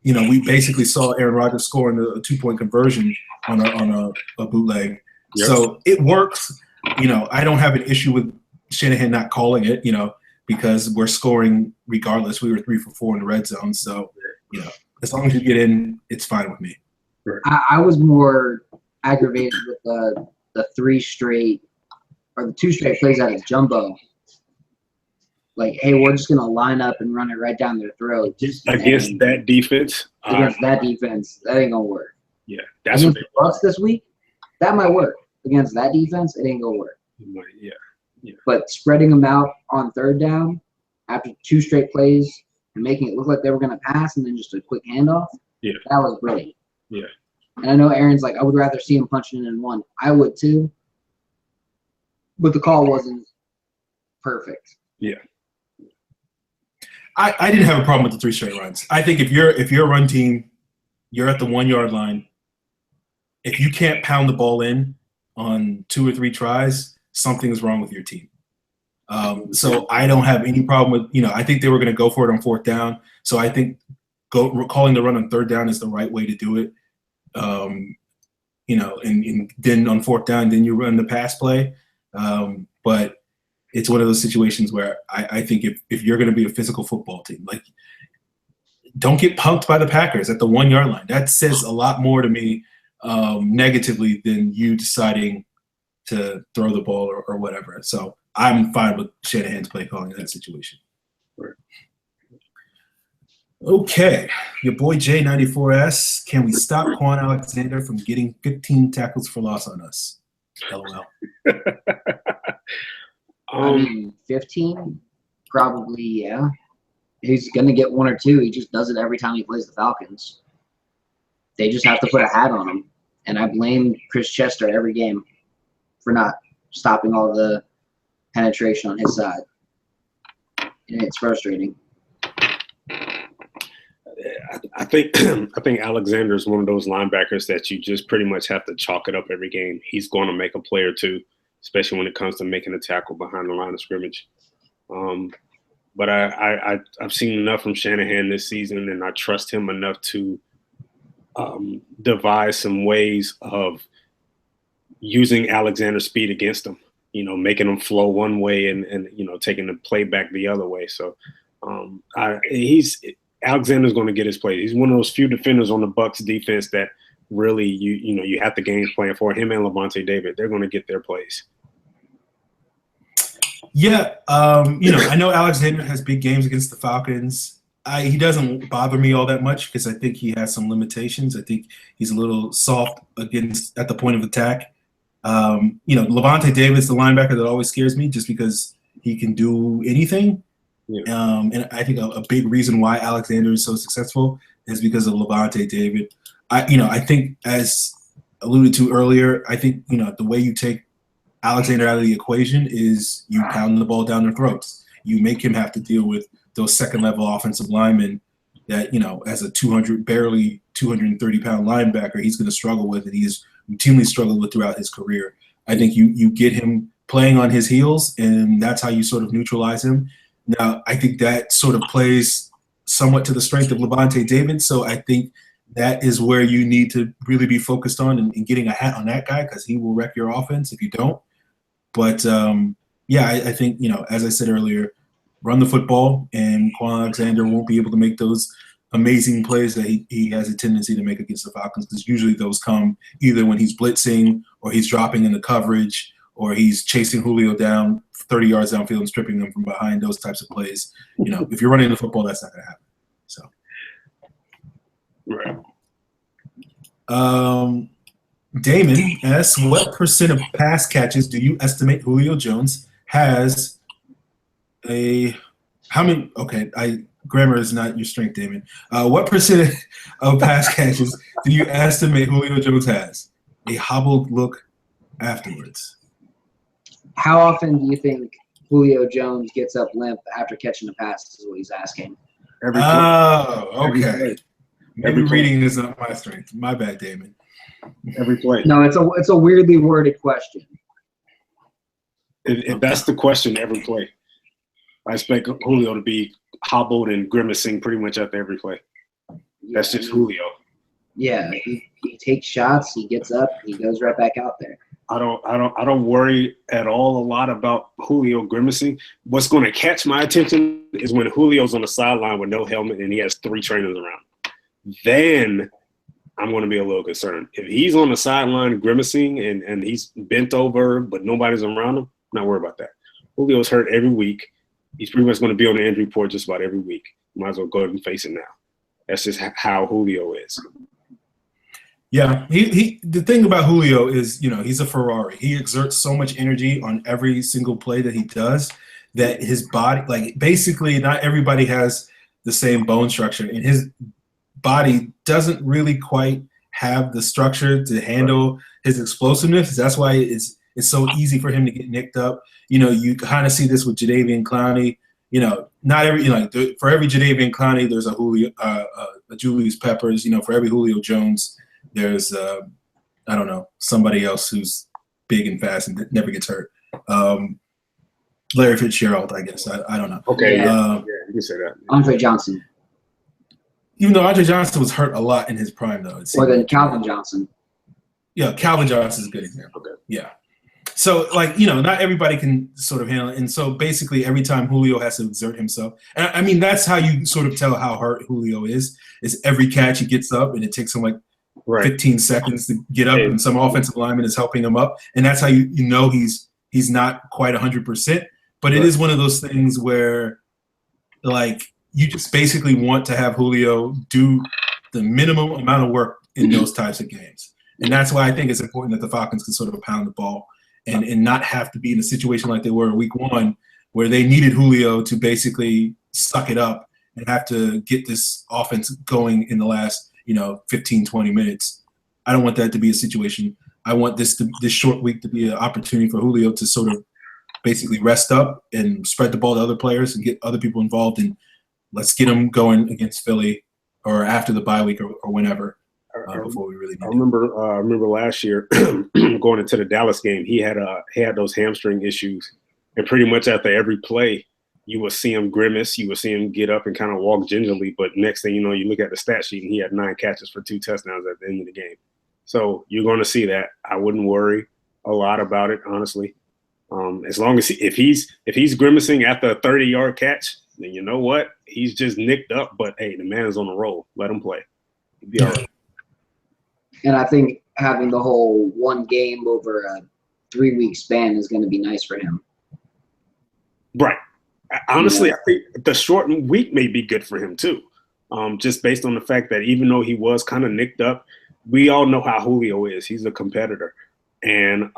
Speaker 1: We basically saw Aaron Rodgers scoring a 2-point conversion on a bootleg. Yep. So it works. I don't have an issue with Shanahan not calling it, because we're scoring regardless. We were 3 for 4 in the red zone. So, as long as you get in, it's fine with me.
Speaker 3: I was more aggravated with the 2 straight plays out of Jumbo. Like, hey, we're just going to line up and run it right down their throat.
Speaker 2: Against that defense?
Speaker 3: Against that defense. That ain't going to work.
Speaker 2: Yeah. That's what
Speaker 3: the Bucs this week, that might work. Against that defense, it ain't going to work.
Speaker 2: Yeah.
Speaker 3: But spreading them out on 3rd down after 2 straight plays and making it look like they were going to pass and then just a quick handoff, that was brilliant.
Speaker 2: Yeah.
Speaker 3: And I know Aaron's like, I would rather see him punching it in 1. I would too. But the call wasn't perfect.
Speaker 2: Yeah.
Speaker 1: I didn't have a problem with the 3 straight runs. I think if you're a run team, you're at the 1 yard line. If you can't pound the ball in on 2 or 3 tries, something is wrong with your team. So I don't have any problem with, I think they were going to go for it on 4th down. So I think calling the run on 3rd down is the right way to do it. And then on 4th down, then you run the pass play. But it's one of those situations where I think if you're going to be a physical football team, like, don't get punked by the Packers at the 1 yard line. That says a lot more to me negatively than you deciding to throw the ball or whatever. So I'm fine with Shanahan's play calling in that situation.
Speaker 2: Right.
Speaker 1: Okay, your boy J94S. Can we stop Quan Alexander from getting 15 tackles for loss on us? LOL.
Speaker 3: I mean, 15? Probably, yeah. He's going to get 1 or 2. He just does it every time he plays the Falcons. They just have to put a hat on him. And I blame Chris Chester every game for not stopping all the penetration on his side. And it's frustrating.
Speaker 2: I think Alexander is one of those linebackers that you just pretty much have to chalk it up every game. He's going to make a play or two, especially when it comes to making a tackle behind the line of scrimmage. But I've seen enough from Shanahan this season, and I trust him enough to devise some ways of using Alexander's speed against him. You know, making him flow one way and you know, taking the play back the other way. So Alexander's going to get his play. He's one of those few defenders on the Bucs defense that really you have the game plan for him and Levante David. They're going to get their plays.
Speaker 1: Yeah, I know Alexander has big games against the Falcons. He doesn't bother me all that much because I think he has some limitations. I think he's a little soft at the point of attack. Levante David's the linebacker that always scares me just because he can do anything. Yeah. And I think a big reason why Alexander is so successful is because of Levante David. I think, as alluded to earlier, I think, the way you take Alexander out of the equation is you pound the ball down their throats. You make him have to deal with those second-level offensive linemen that, as a barely 230-pound linebacker, he's going to struggle with, and he has routinely struggled with throughout his career. I think you get him playing on his heels, and that's how you sort of neutralize him. Now, I think that sort of plays somewhat to the strength of Levante David, so I think that is where you need to really be focused on and getting a hat on that guy because he will wreck your offense if you don't. But, I think, as I said earlier, run the football, and Quan Alexander won't be able to make those amazing plays that he has a tendency to make against the Falcons because usually those come either when he's blitzing or he's dropping in the coverage or he's chasing Julio down 30 yards downfield and stripping them from behind, those types of plays. If you're running the football, that's not going to happen. So,
Speaker 2: right.
Speaker 1: Damon asks, what percent of pass catches do you estimate Julio Jones has? Grammar is not your strength, Damon. What percent of pass catches do you estimate Julio Jones has? A hobbled look afterwards.
Speaker 3: How often do you think Julio Jones gets up limp after catching a pass is what he's asking.
Speaker 2: Every play.
Speaker 1: Oh, okay. Maybe
Speaker 2: Every play.
Speaker 1: reading is not my strength. My bad, Damon.
Speaker 2: Every play.
Speaker 3: No, it's a weirdly worded question.
Speaker 2: If that's the question, every play. I expect Julio to be hobbled and grimacing pretty much after every play. That's just Julio.
Speaker 3: Yeah, he takes shots, he gets up, he goes right back out there.
Speaker 2: I don't worry at all a lot about Julio grimacing. What's going to catch my attention is when Julio's on the sideline with no helmet and he has 3 trainers around. Then I'm going to be a little concerned. If he's on the sideline grimacing and he's bent over but nobody's around him, I'm not worried about that. Julio's hurt every week. He's pretty much going to be on the injury report just about every week. Might as well go ahead and face it now. That's just how Julio is.
Speaker 1: Yeah, the thing about Julio is, he's a Ferrari. He exerts so much energy on every single play that he does that his body, basically not everybody has the same bone structure, and his body doesn't really quite have the structure to handle his explosiveness. That's why it's so easy for him to get nicked up. You kind of see this with Jadeveon Clowney. Not every for every Jadeveon Clowney, there's a Julio, a Julius Peppers. For every Julio Jones, there's somebody else who's big and fast and never gets hurt. Larry Fitzgerald, I guess. I don't know.
Speaker 2: Okay, yeah, you can say that.
Speaker 3: Andre Johnson.
Speaker 1: Even though Andre Johnson was hurt a lot in his prime, though.
Speaker 3: Or then Calvin Johnson.
Speaker 1: Yeah, Calvin Johnson is a good example.
Speaker 2: Okay.
Speaker 1: Yeah. So, not everybody can sort of handle it. And so, basically, every time Julio has to exert himself, and I mean, that's how you sort of tell how hurt Julio is every catch he gets up, and it takes him 15 seconds to get up, and some offensive lineman is helping him up. And that's how you know he's not quite 100%. But it is one of those things where, you just basically want to have Julio do the minimum amount of work in those types of games. And that's why I think it's important that the Falcons can sort of pound the ball and not have to be in a situation like they were in week 1 where they needed Julio to basically suck it up and have to get this offense going in the last, 15, 20 minutes. I don't want that to be a situation. I want this short week to be an opportunity for Julio to sort of basically rest up and spread the ball to other players and get other people involved, and let's get them going against Philly or after the bye week or whenever before we really need
Speaker 2: I remember last year going into the Dallas game, he had those hamstring issues, and pretty much after every play, you would see him grimace, you would see him get up and kind of walk gingerly, but next thing you know, you look at the stat sheet and he had 9 catches for 2 touchdowns at the end of the game. So you're going to see that. I wouldn't worry a lot about it, honestly. As long as if he's grimacing after a 30-yard catch, then you know what? He's just nicked up. But hey, the man is on the roll. Let him play. He'll be all right.
Speaker 3: And I think having the whole one game over a 3-week span is going to be nice for him.
Speaker 2: Right. Honestly, I think the shortened week may be good for him too. Just based on the fact that even though he was kind of nicked up, we all know how Julio is. He's a competitor, and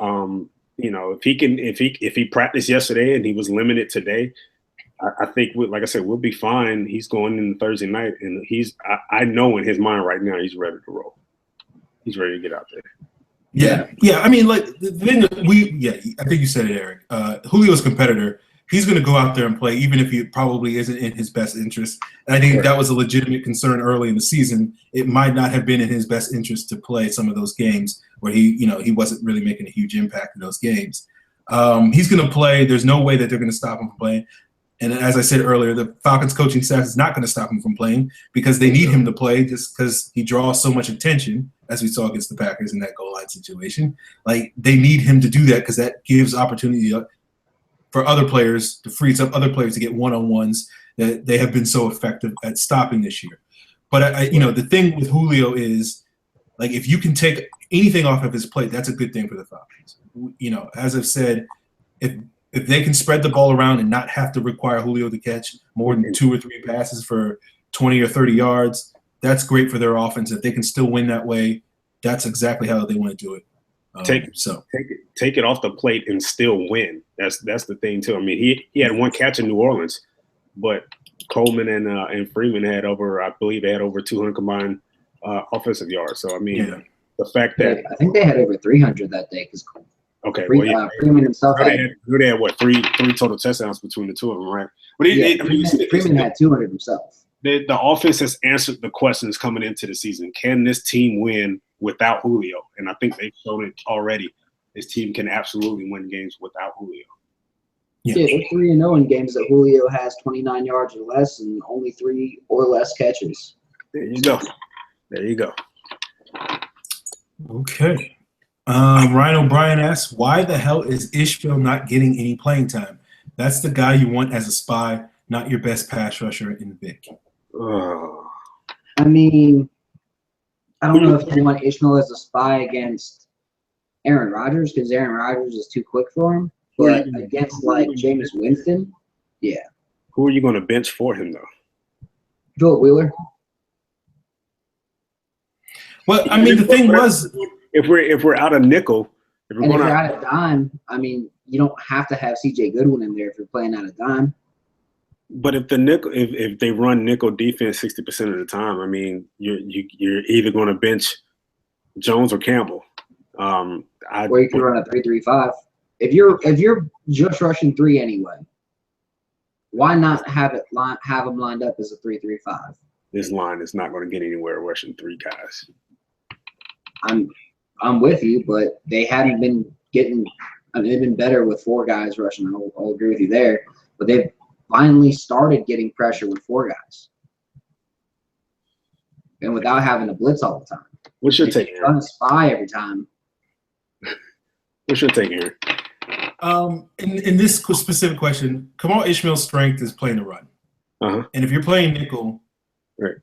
Speaker 2: if he practiced yesterday and he was limited today, I think like I said, we'll be fine. He's going in Thursday night, and I know in his mind right now he's ready to roll. He's ready to get out there.
Speaker 1: Yeah. I mean, like the thing I think you said it, Eric. Julio's a competitor. He's going to go out there and play, even if he probably isn't in his best interest. And I think that was a legitimate concern early in the season. It might not have been in his best interest to play some of those games where he wasn't really making a huge impact in those games. He's going to play. There's no way that they're going to stop him from playing. And as I said earlier, the Falcons coaching staff is not going to stop him from playing because they need him to play just because he draws so much attention, as we saw against the Packers in that goal line situation. Like, they need him to do that because that gives opportunity for other players, to frees up other players to get one-on-ones that they have been so effective at stopping this year. But the thing with Julio is, like, if you can take anything off of his plate, that's a good thing for the Falcons. As I've said, if they can spread the ball around and not have to require Julio to catch more than 2 or 3 passes for 20 or 30 yards, that's great for their offense. If they can still win that way, that's exactly how they want to do it.
Speaker 2: Take it off the plate and still win. That's the thing too. I mean, he had 1 catch in New Orleans, but Coleman and Freeman had I believe they had over 200 combined offensive yards. So I mean, the fact that
Speaker 3: I think they had over 300 that day because Freeman himself
Speaker 2: they had what 3 total touchdowns between the two of them, right? But
Speaker 3: Freeman had 200 himself.
Speaker 2: The offense has answered the questions coming into the season. Can this team win without Julio? And I think they've shown it already. This team can absolutely win games without Julio.
Speaker 3: Yeah, they're 3-0 in games that Julio has 29 yards or less and only 3 or less catches.
Speaker 2: There you go.
Speaker 1: Okay. Ryan O'Brien asks, why the hell is Ishmael not getting any playing time? That's the guy you want as a spy, not your best pass rusher in the Vic.
Speaker 3: I mean, I don't know if you want Ishmael as a spy against Aaron Rodgers because Aaron Rodgers is too quick for him. But against, like, Jameis Winston, yeah.
Speaker 2: Who are you going to bench for him, though?
Speaker 3: Joel Wheeler.
Speaker 1: Well, I mean, the thing was,
Speaker 2: if we're out of nickel, if
Speaker 3: you're out of dime, I mean, you don't have to have C.J. Goodwin in there if you're playing out of dime.
Speaker 2: But if if they run nickel defense 60% of the time, I mean, you're either going to bench Jones or Campbell.
Speaker 3: Or you can run a 3-3-5. If you're just rushing 3 anyway, why not have them lined up as a 3-3-5?
Speaker 2: This line is not going to get anywhere rushing 3 guys.
Speaker 3: I'm with you, but they haven't been getting. I mean, they've been better with 4 guys rushing. I'll agree with you there, but they've finally started getting pressure with 4 guys, and without having to blitz all the time.
Speaker 2: What's your take?
Speaker 3: Run a spy every time.
Speaker 2: What's your take here?
Speaker 1: In this specific question, Kamal Ishmael's strength is playing the run.
Speaker 2: Uh-huh.
Speaker 1: And if you're playing nickel,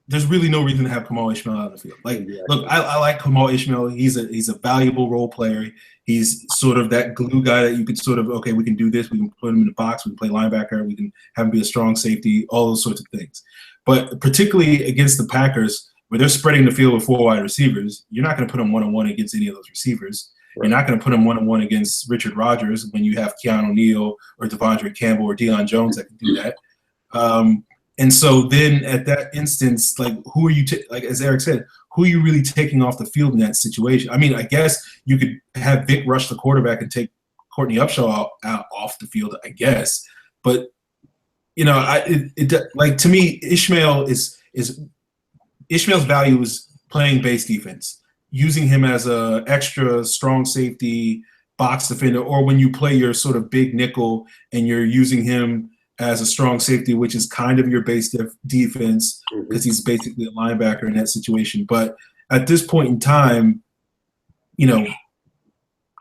Speaker 1: there's really no reason to have Kamal Ishmael out of the field. Like, look, I like Kamal Ishmael. He's a valuable role player. He's sort of that glue guy that you could sort of, okay, we can do this. We can put him in the box. We can play linebacker. We can have him be a strong safety, all those sorts of things. But particularly against the Packers, where they're spreading the field with 4 wide receivers, you're not going to put him one-on-one against any of those receivers. Right. You're not going to put him one-on-one against Richard Rodgers when you have Keanu Neal or Devondre Campbell or Deion Jones that can do that. And so then at that instance, like, who are you like as Eric said, who are you really taking off the field in that situation? I mean, I guess you could have Vic rush the quarterback and take Courtney Upshaw out off the field, I guess. But like, to me, Ishmael's value is playing base defense, using him as a extra strong safety box defender, or when you play your sort of big nickel and you're using him as a strong safety, which is kind of your base defense because he's basically a linebacker in that situation. But at this point in time,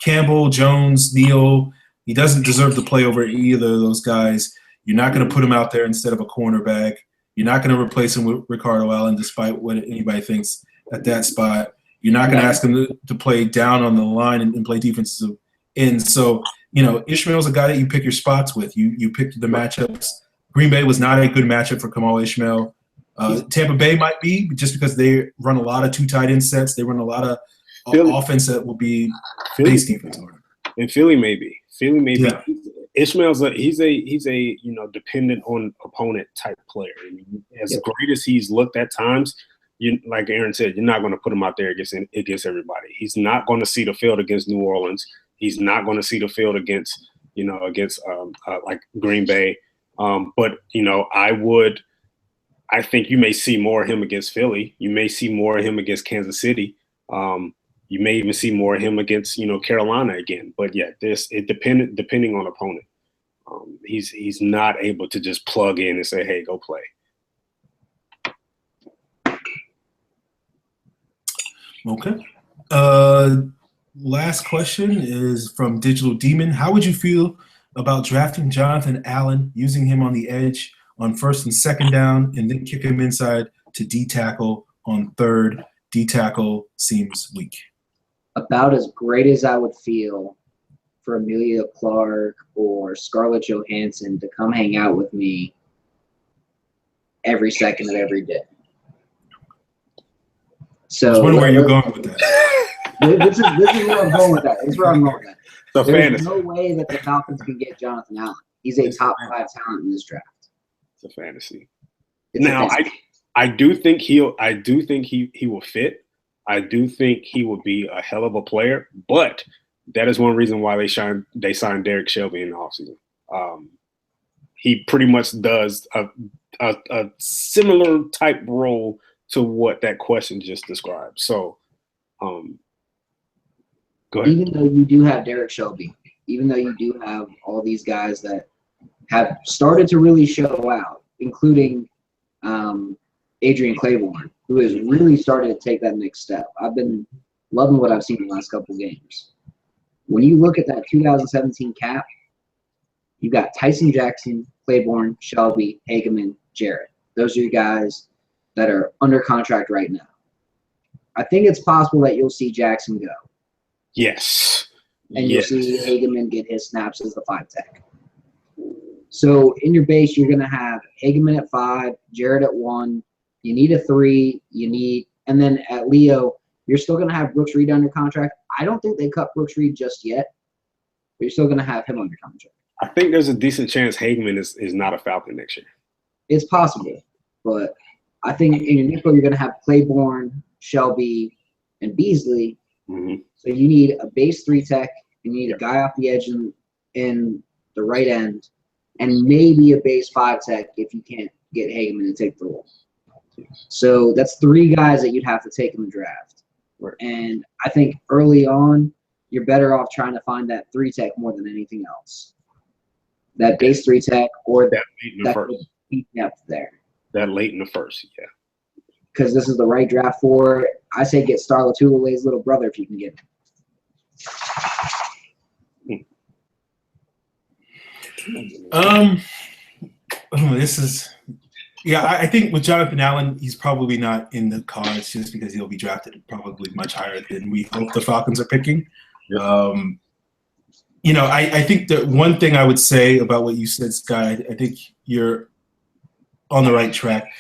Speaker 1: Campbell, Jones, Neal, he doesn't deserve to play over either of those guys. You're not going to put him out there instead of a cornerback. You're not going to replace him with Ricardo Allen, despite what anybody thinks at that spot. You're not going to ask him to play down on the line and play defensive ends. So, Ishmael's a guy that you pick your spots with. You pick the matchups. Green Bay was not a good matchup for Kamal Ishmael. Tampa Bay might be, just because they run a lot of 2 tight end sets. They run a lot of offense that will be base defense.
Speaker 2: And Philly maybe.
Speaker 1: Yeah.
Speaker 2: Ishmael's he's a dependent on opponent type player. I mean, as great as he's looked at times, like Aaron said, you're not going to put him out there against everybody. He's not going to see the field against New Orleans. He's not going to see the field against like Green Bay. But I think you may see more of him against Philly. You may see more of him against Kansas City. You may even see more of him against Carolina again. But yeah, depending on opponent. He's not able to just plug in and say, hey, go play.
Speaker 1: Okay. Last question is from Digital Demon. How would you feel about drafting Jonathan Allen, using him on the edge on 1st and 2nd down, and then kick him inside to D tackle on 3rd? D tackle seems weak.
Speaker 3: About as great as I would feel for Amelia Clark or Scarlett Johansson to come hang out with me every second of every day. So
Speaker 1: I was wondering where you're going with that.
Speaker 3: This is where I'm going with that. This is where I'm going with that. There's
Speaker 2: fantasy.
Speaker 3: no way that the Falcons can get Jonathan Allen. He's a top 5 talent in this draft.
Speaker 2: It's a fantasy.
Speaker 3: It's
Speaker 2: now, I do think he will fit. I do think he will be a hell of a player, but that is one reason why they signed Derek Shelby in the offseason. He pretty much does a similar type role to what that question just described. So, go ahead.
Speaker 3: Even though you do have Derek Shelby, even though you do have all these guys that have started to really show out, including Adrian Claiborne, who has really started to take that next step. I've been loving what I've seen in the last couple of games. When you look at that 2017 cap, you've got Tyson Jackson, Claiborne, Shelby, Hageman, Jarrett. Those are your guys that are under contract right now. I think it's possible that you'll see Jackson go.
Speaker 2: Yes.
Speaker 3: And you'll see Hageman get his snaps as the 5 tech. So in your base, you're going to have Hageman at 5, Jarrett at 1. You need a 3. And then at Leo, you're still going to have Brooks Reed under contract. I don't think they cut Brooks Reed just yet, but you're still going to have him under contract.
Speaker 2: I think there's a decent chance Hageman is not a Falcon next year. It's
Speaker 3: possible, but I think in your nickel, you're going to have Claiborne, Shelby, and Beasley.
Speaker 2: Mm-hmm.
Speaker 3: So you need a base 3 tech. You need a guy off the edge in the right end, and maybe a base 5 tech if you can't get Hageman to take the role. So that's 3 guys that you'd have to take in the draft.
Speaker 2: Right.
Speaker 3: And I think early on, you're better off trying to find that 3 tech more than anything else. That base 3 tech or
Speaker 2: that late in the first.
Speaker 3: Depth there.
Speaker 2: That late in the first, yeah.
Speaker 3: Because this is the right draft for it. I say get Star Latule's little brother if you can get him.
Speaker 1: This is Yeah, I think with Jonathan Allen, he's probably not in the cards just because he'll be drafted probably much higher than we hope the Falcons are picking.
Speaker 2: Yep.
Speaker 1: I think the one thing I would say about what you said, Scott, I think you're on the right track.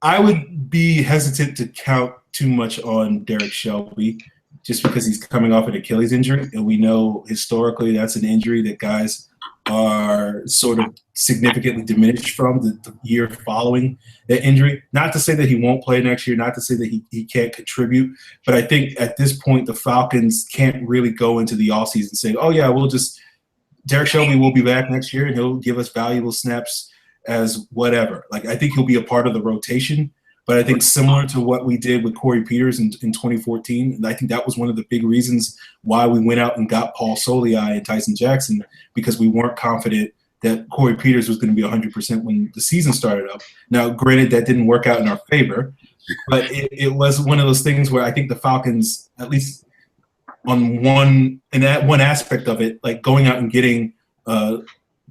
Speaker 1: I would be hesitant to count too much on Derek Shelby just because he's coming off an Achilles injury, and we know historically that's an injury that guys are sort of significantly diminished from the year following that injury. Not to say that he won't play next year, not to say that he can't contribute, but I think at this point the Falcons can't really go into the offseason saying, oh yeah, Derek Shelby will be back next year and he'll give us valuable snaps as whatever. Like, I think he'll be a part of the rotation, but I think similar to what we did with Corey Peters in 2014, I think that was one of the big reasons why we went out and got Paul Soliai and Tyson Jackson, because we weren't confident that Corey Peters was going to be 100% when the season started up. Now, granted, that didn't work out in our favor, but it was one of those things where I think the Falcons, at least on one aspect of it, like going out and getting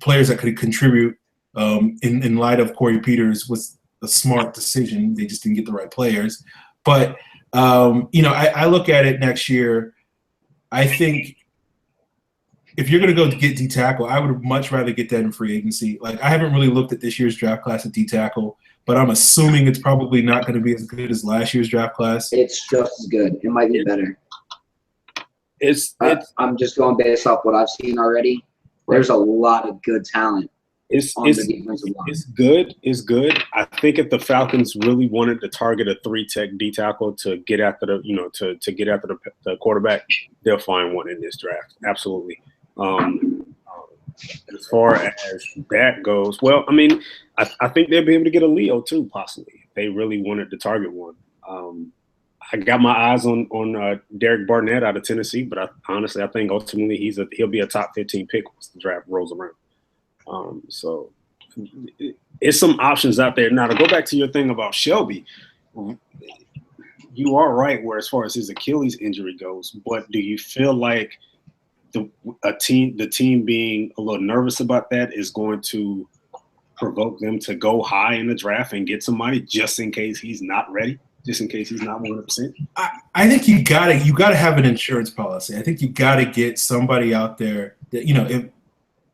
Speaker 1: players that could contribute in light of Corey Peters was a smart decision. They just didn't get the right players. But, I look at it next year. I think if you're going to go to get D-tackle, I would much rather get that in free agency. Like, I haven't really looked at this year's draft class at D-tackle, but I'm assuming it's probably not going to be as good as last year's draft class.
Speaker 3: It's just as good. It might be better. I'm just going based off what I've seen already. There's a lot of good talent.
Speaker 2: It's good. It's good. I think if the Falcons really wanted to target a 3-tech D-tackle to get after to get after the quarterback, they'll find one in this draft. Absolutely. As far as that goes, well, I mean, I think they'll be able to get a Leo too, possibly. If they really wanted to target one. I got my eyes on Derek Barnett out of Tennessee, but honestly, I think ultimately he'll be a top 15 pick once the draft rolls around. So it's some options out there. Now, to go back to your thing about Shelby, you are right where as far as his Achilles injury goes, but do you feel like the team being a little nervous about that is going to provoke them to go high in the draft and get somebody just in case he's not ready, just in case he's not 100%?
Speaker 1: I think you gotta have an insurance policy. I think you gotta get somebody out there that,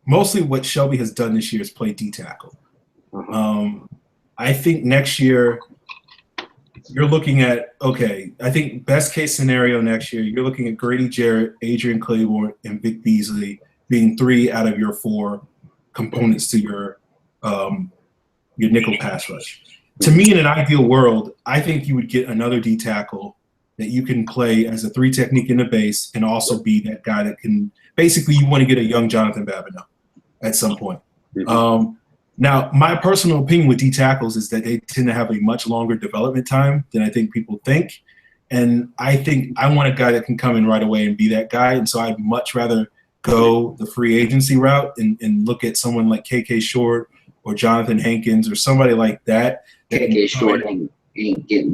Speaker 1: mostly what Shelby has done this year is play D-tackle. I think next year you're looking at, I think best case scenario next year, you're looking at Grady Jarrett, Adrian Claiborne, and Vic Beasley being 3 out of your 4 components to your nickel pass rush. To me, in an ideal world, I think you would get another D-tackle that you can play as a 3 technique in the base and also be that guy that can – basically you want to get a young Jonathan Babineau at some point. Now, my personal opinion with D-tackles is that they tend to have a much longer development time than I think people think. And I think I want a guy that can come in right away and be that guy. And so I'd much rather go the free agency route and look at someone like KK Short or Jonathan Hankins or somebody like that.
Speaker 3: KK Short ain't getting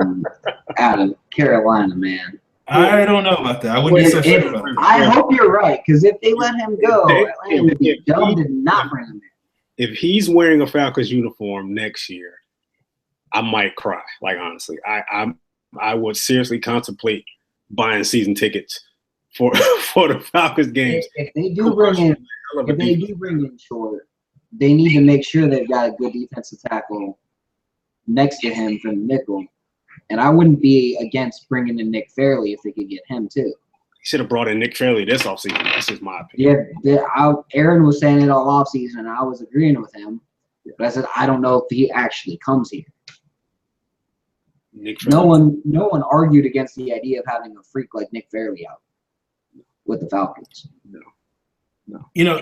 Speaker 3: out of Carolina, man.
Speaker 1: I don't know about that. I wouldn't be so sure about that.
Speaker 3: I hope you're right, because if they let him go, Atlanta would be dumb to not bring him in.
Speaker 2: If he's wearing a Falcons uniform next year, I might cry. Like, honestly, I would seriously contemplate buying season tickets for the Falcons games.
Speaker 3: If they do bring in Short, they need to make sure they've got a good defensive tackle next to him for the nickel. And I wouldn't be against bringing in Nick Fairley if they could get him too.
Speaker 2: Should have brought in Nick Fairley this offseason. That's just my opinion.
Speaker 3: Aaron was saying it all offseason, and I was agreeing with him. But I said, I don't know if he actually comes here. No one argued against the idea of having a freak like Nick Fairley out with the Falcons.
Speaker 2: No.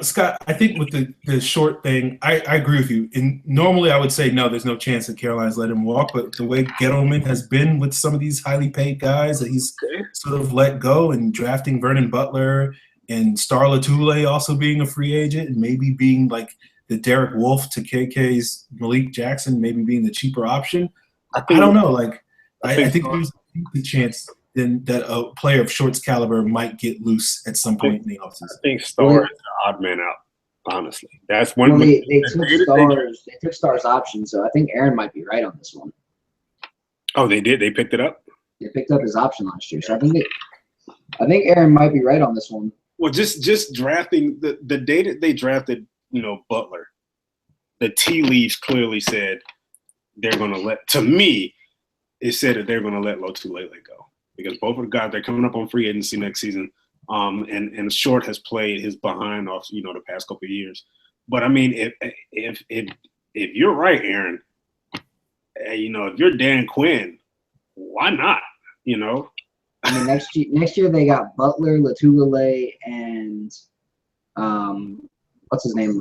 Speaker 1: Scott, I think with the Short thing, I agree with you. And normally I would say, no, there's no chance that Carolina's let him walk. But the way Gettleman has been with some of these highly paid guys that he's sort of let go and drafting Vernon Butler and Star Lotulelei also being a free agent and maybe being like the Derek Wolfe to KK's Malik Jackson, maybe being the cheaper option. I don't know. Like, I think there's a chance then that a player of Short's caliber might get loose at some point in the offseason.
Speaker 2: I think Star is the odd man out. Honestly, that's one.
Speaker 3: Well, they took Stars. They took Stars option, so I think Aaron might be right on this one.
Speaker 2: Oh, they did. They picked it up.
Speaker 3: They picked up his option last year, so I think Aaron might be right on this one.
Speaker 2: Well, just drafting the day that they drafted, Butler, the tea leaves clearly said they're going to let. To me, it said that they're going to let Lotulelei go because both of the guys they're coming up on free agency next season. And Short has played his behind off, the past couple of years. But I mean, if you're right, Aaron, if you're Dan Quinn, why not?
Speaker 3: I mean, next year they got Butler, Lotulelei, and what's his name?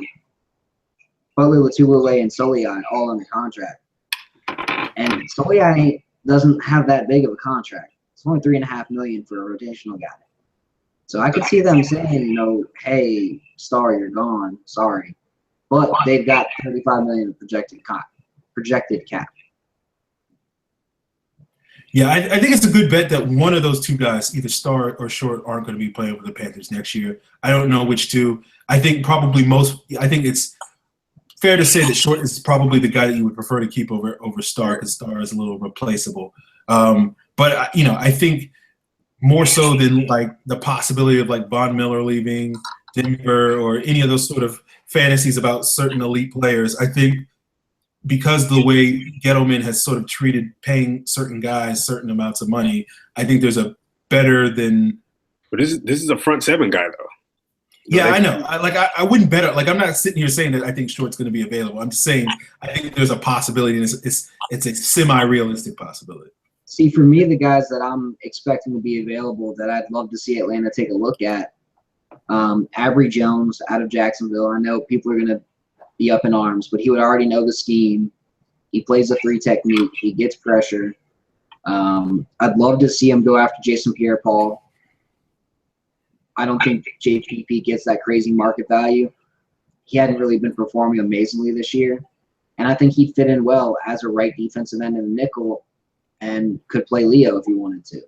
Speaker 3: Butler, Lotulelei, and Soliai all under contract. And Soliai doesn't have that big of a contract. It's only $3.5 million for a rotational guy. So I could see them saying, hey, Star, you're gone. Sorry. But they've got $35 million of projected cap.
Speaker 1: Yeah, I think it's a good bet that one of those two guys, either Star or Short, aren't going to be playing for the Panthers next year. I don't know which two. I think it's fair to say that Short is probably the guy that you would prefer to keep over Star because Star is a little replaceable. But I think more so than like the possibility of like Von Miller leaving Denver or any of those sort of fantasies about certain elite players, I think because the way Gettleman has sort of treated paying certain guys certain amounts of money, I think there's a better than.
Speaker 2: But this is a front seven guy though.
Speaker 1: Yeah, I know. I wouldn't bet it. Like I'm not sitting here saying that I think Short's going to be available. I'm just saying I think there's a possibility, and it's a semi-realistic possibility.
Speaker 3: See, for me, the guys that I'm expecting to be available that I'd love to see Atlanta take a look at, Avery Jones out of Jacksonville. I know people are going to be up in arms, but he would already know the scheme. He plays a 3 technique. He gets pressure. I'd love to see him go after Jason Pierre-Paul. I don't think JPP gets that crazy market value. He hadn't really been performing amazingly this year, and I think he'd fit in well as a right defensive end in the nickel and could play Leo if he wanted to.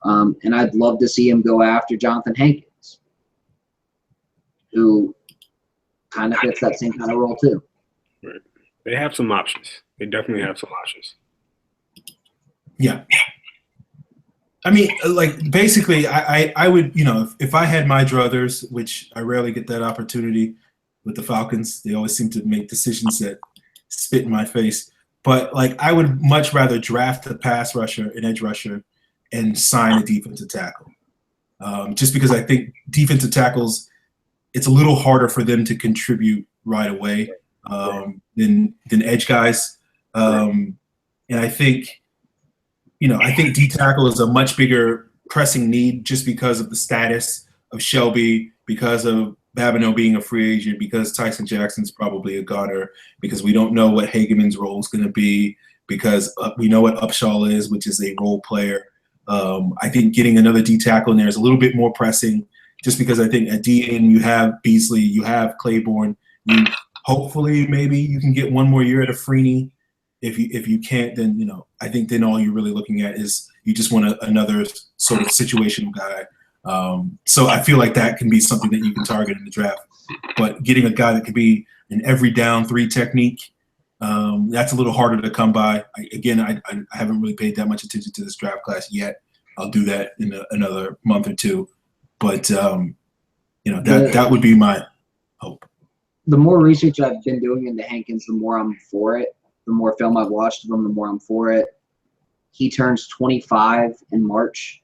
Speaker 3: And I'd love to see him go after Jonathan Hankins, who kind of fits that same kind of role too.
Speaker 2: Right. They have some options. They definitely have some options.
Speaker 1: Yeah. I mean, like basically, I would, if I had my druthers, which I rarely get that opportunity with the Falcons, they always seem to make decisions that spit in my face. But like, I would much rather draft a pass rusher, an edge rusher, and sign a defensive tackle. Just because I think defensive tackles, it's a little harder for them to contribute right away than edge guys. And I think, I think D tackle is a much bigger pressing need just because of the status of Shelby, because of Babineau being a free agent, because Tyson Jackson's probably a goner, because we don't know what Hageman's role is going to be, because we know what Upshaw is, which is a role player. I think getting another D tackle in there is a little bit more pressing, just because I think at DN you have Beasley, you have Claiborne. Hopefully maybe you can get one more year at a Freeney. If you can't, then I think then all you're really looking at is you just want another sort of situational guy. So I feel like that can be something that you can target in the draft. But getting a guy that could be an every down 3 technique, that's a little harder to come by. I haven't really paid that much attention to this draft class yet. I'll do that in another month or two. But that would be my hope.
Speaker 3: The more research I've been doing into Hankins, the more I'm for it. The more film I've watched of him, the more I'm for it. He turns 25 in March.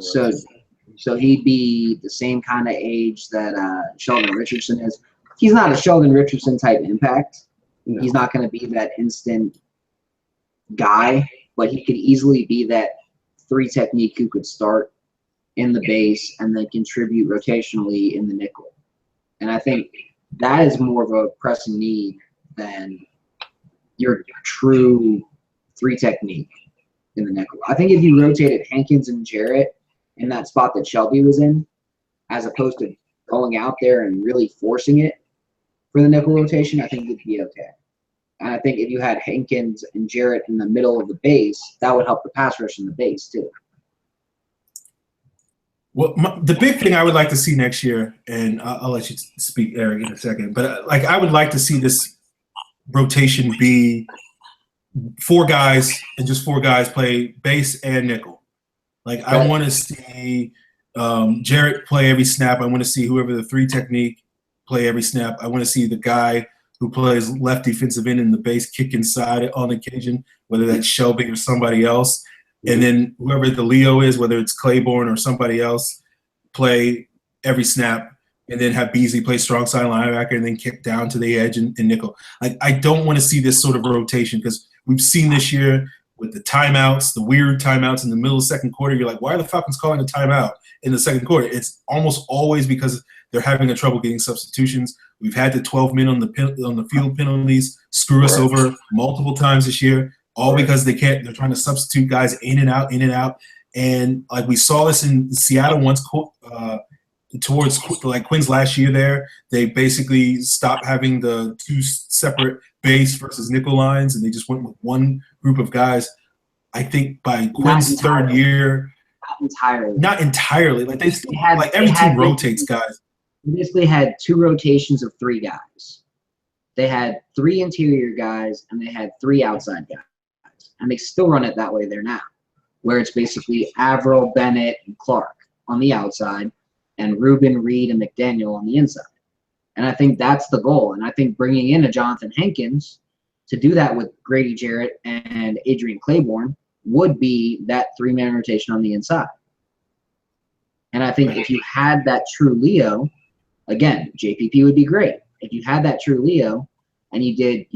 Speaker 3: So he'd be the same kind of age that Sheldon Richardson is. He's not a Sheldon Richardson type impact. No. He's not going to be that instant guy, but he could easily be that 3 technique who could start in the base and then contribute rotationally in the nickel. And I think that is more of a pressing need than your true 3 technique in the nickel. I think if you rotated Hankins and Jarrett in that spot that Shelby was in, as opposed to going out there and really forcing it for the nickel rotation, I think it'd be okay. And I think if you had Hankins and Jarrett in the middle of the base, that would help the pass rush in the base too.
Speaker 1: Well, the big thing I would like to see next year, and I'll let you speak, Eric, in a second, but like I would like to see this rotation be 4 guys and just 4 guys play base and nickel. Like I want to see Jarrett play every snap. I want to see whoever the 3 technique play every snap. I want to see the guy who plays left defensive end in the base kick inside on occasion, whether that's Shelby or somebody else. And then whoever the Leo is, whether it's Claiborne or somebody else, play every snap, and then have Beasley play strong side linebacker and then kick down to the edge and nickel. Like I don't want to see this sort of rotation because we've seen this year with the timeouts, the weird timeouts in the middle of the second quarter. You're like, why are the Falcons calling a timeout in the second quarter? It's almost always because they're having a trouble getting substitutions. We've had the 12 men on the field penalties screw us over multiple times this year. All because they can't. They're trying to substitute guys in and out, and like we saw this in Seattle once towards like Quinn's last year. There, they basically stopped having the 2 separate base versus nickel lines, and they just went with one group of guys. I think by Quinn's 3rd year, not entirely. Like they still had like every team rotates guys.
Speaker 3: They basically had 2 rotations of 3 guys. They had 3 interior guys and they had 3 outside guys. And they still run it that way there now, where it's basically Averill, Bennett, and Clark on the outside, and Rubin, Reed, and McDaniel on the inside. And I think that's the goal. And I think bringing in a Jonathan Hankins to do that with Grady Jarrett and Adrian Claiborne would be that 3-man rotation on the inside. And I think if you had that true Leo, again, JPP would be great. If you had that true Leo and you did,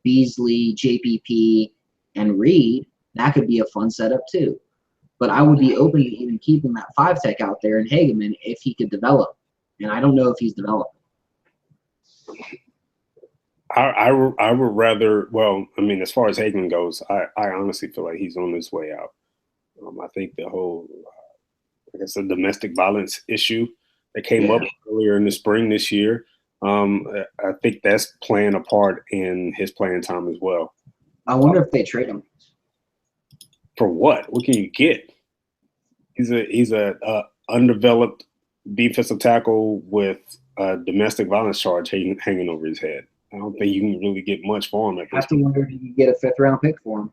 Speaker 3: Beasley, JPP, and Reed, that could be a fun setup too. But I would be open to even keeping that 5 tech out there in Hageman if he could develop. And I don't know if he's developing.
Speaker 2: I would rather, well, I mean, as far as Hageman goes, I honestly feel like he's on his way out. I think the whole, I guess, the domestic violence issue that came up earlier in the spring this year, I think that's playing a part in his playing time as well.
Speaker 3: I wonder if they trade him.
Speaker 2: For what? What can you get? He's a undeveloped defensive tackle with a domestic violence charge hanging over his head. I don't think you can really get much for him.
Speaker 3: I have to wonder if you can get a 5th-round pick for him.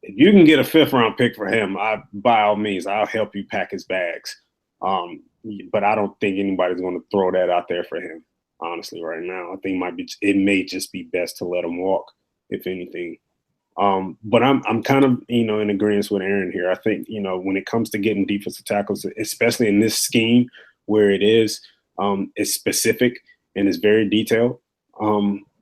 Speaker 2: If you can get a 5th-round pick for him, by all means, I'll help you pack his bags. But I don't think anybody's going to throw that out there for him, honestly, right now. I think it may just be best to let him walk, if anything. But I'm kind of, in agreement with Aaron here. I think, when it comes to getting defensive tackles, especially in this scheme where it is, it's specific and it's very detailed.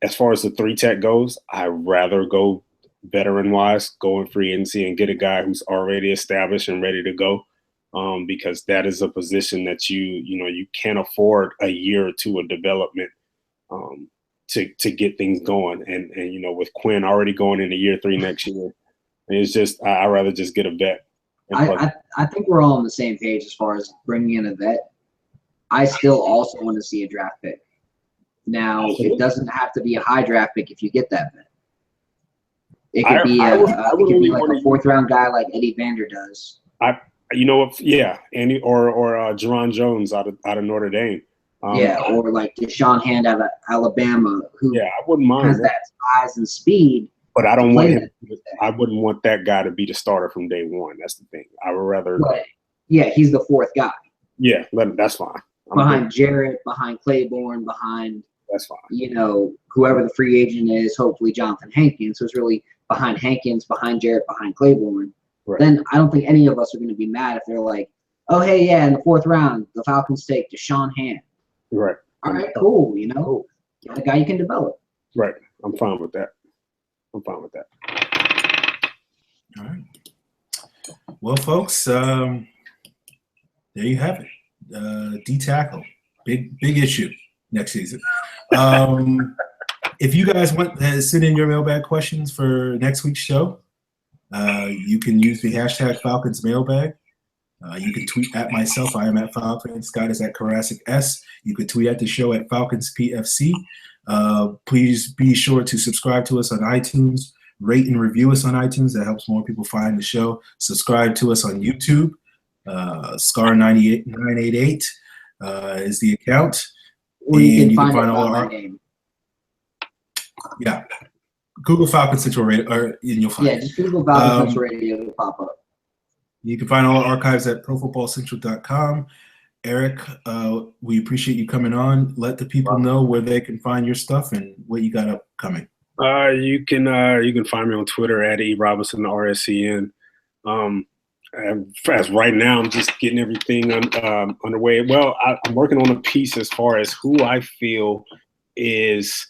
Speaker 2: As far as the 3 tech goes, I'd rather go veteran-wise, go in free agency and get a guy who's already established and ready to go, because that is a position that you can't afford a year or 2 of development to get things going. And with Quinn already going into year 3 next year, it's just I'd rather just get a vet.
Speaker 3: I think we're all on the same page as far as bringing in a vet. I still also want to see a draft pick. Now, it doesn't have to be a high draft pick if you get that vet. It could be like a 4th-round guy like Eddie Vander does.
Speaker 2: Andy or Jerron Jones out of Notre Dame.
Speaker 3: Or like Deshaun Hand out of Alabama, who
Speaker 2: I wouldn't mind
Speaker 3: has that size and speed.
Speaker 2: But I don't want him. I wouldn't want that guy to be the starter from day one. That's the thing. I would rather.
Speaker 3: But, he's the 4th guy.
Speaker 2: Yeah, that's fine.
Speaker 3: Behind Jarrett, behind Claiborne, behind
Speaker 2: that's fine.
Speaker 3: Whoever the free agent is, hopefully Jonathan Hankins. So it's really behind Hankins, behind Jarrett, behind Claiborne. Right. Then I don't think any of us are going to be mad if they're like, oh, hey, in the 4th round, the Falcons take Deshaun Hand.
Speaker 2: Right.
Speaker 3: All right, cool. The guy you can develop.
Speaker 2: Right. I'm fine with that. All
Speaker 1: right. Well, folks, there you have it. D-tackle, big issue next season. If you guys want to send in your mailbag questions for next week's show, you can use the hashtag Falcons mailbag. You can tweet at myself. I am at Falcons. Scott is at Karasik S. You can tweet at the show at Falcons PFC. Please be sure to subscribe to us on iTunes. Rate and review us on iTunes. That helps more people find the show. Subscribe to us on YouTube. Scar988 is the account.
Speaker 3: Or you
Speaker 1: And
Speaker 3: can find
Speaker 1: all
Speaker 3: out my
Speaker 1: our
Speaker 3: name.
Speaker 1: yeah. Google Falcons Central Radio, and you'll find it.
Speaker 3: Just Google Falcons Central Radio, it'll pop up.
Speaker 1: You can find all our archives at profootballcentral.com. Eric, we appreciate you coming on. Let the people know where they can find your stuff and what you got upcoming.
Speaker 2: You can find me on Twitter at eRobinson, RSCN. As right now, I'm just getting everything underway. Well, I'm working on a piece as far as who I feel is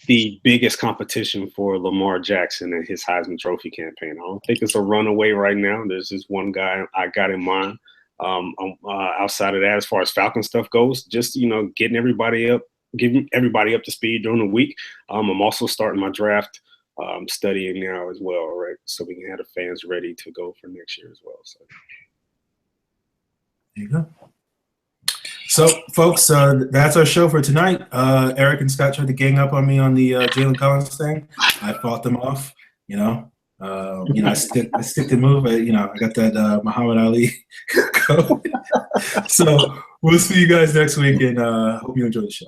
Speaker 2: the biggest competition for Lamar Jackson and his Heisman Trophy campaign. I don't think it's a runaway right now. There's this one guy I got in mind. Outside of that, as far as Falcon stuff goes, just getting everybody up to speed during the week. I'm also starting my draft studying now as well, right? So we can have the fans ready to go for next year as well. So
Speaker 1: there you go. So, folks, that's our show for tonight. Eric and Scott tried to gang up on me on the Jalen Collins thing. I fought them off. I stick to move. I got that Muhammad Ali code. So we'll see you guys next week, and hope you enjoy the show.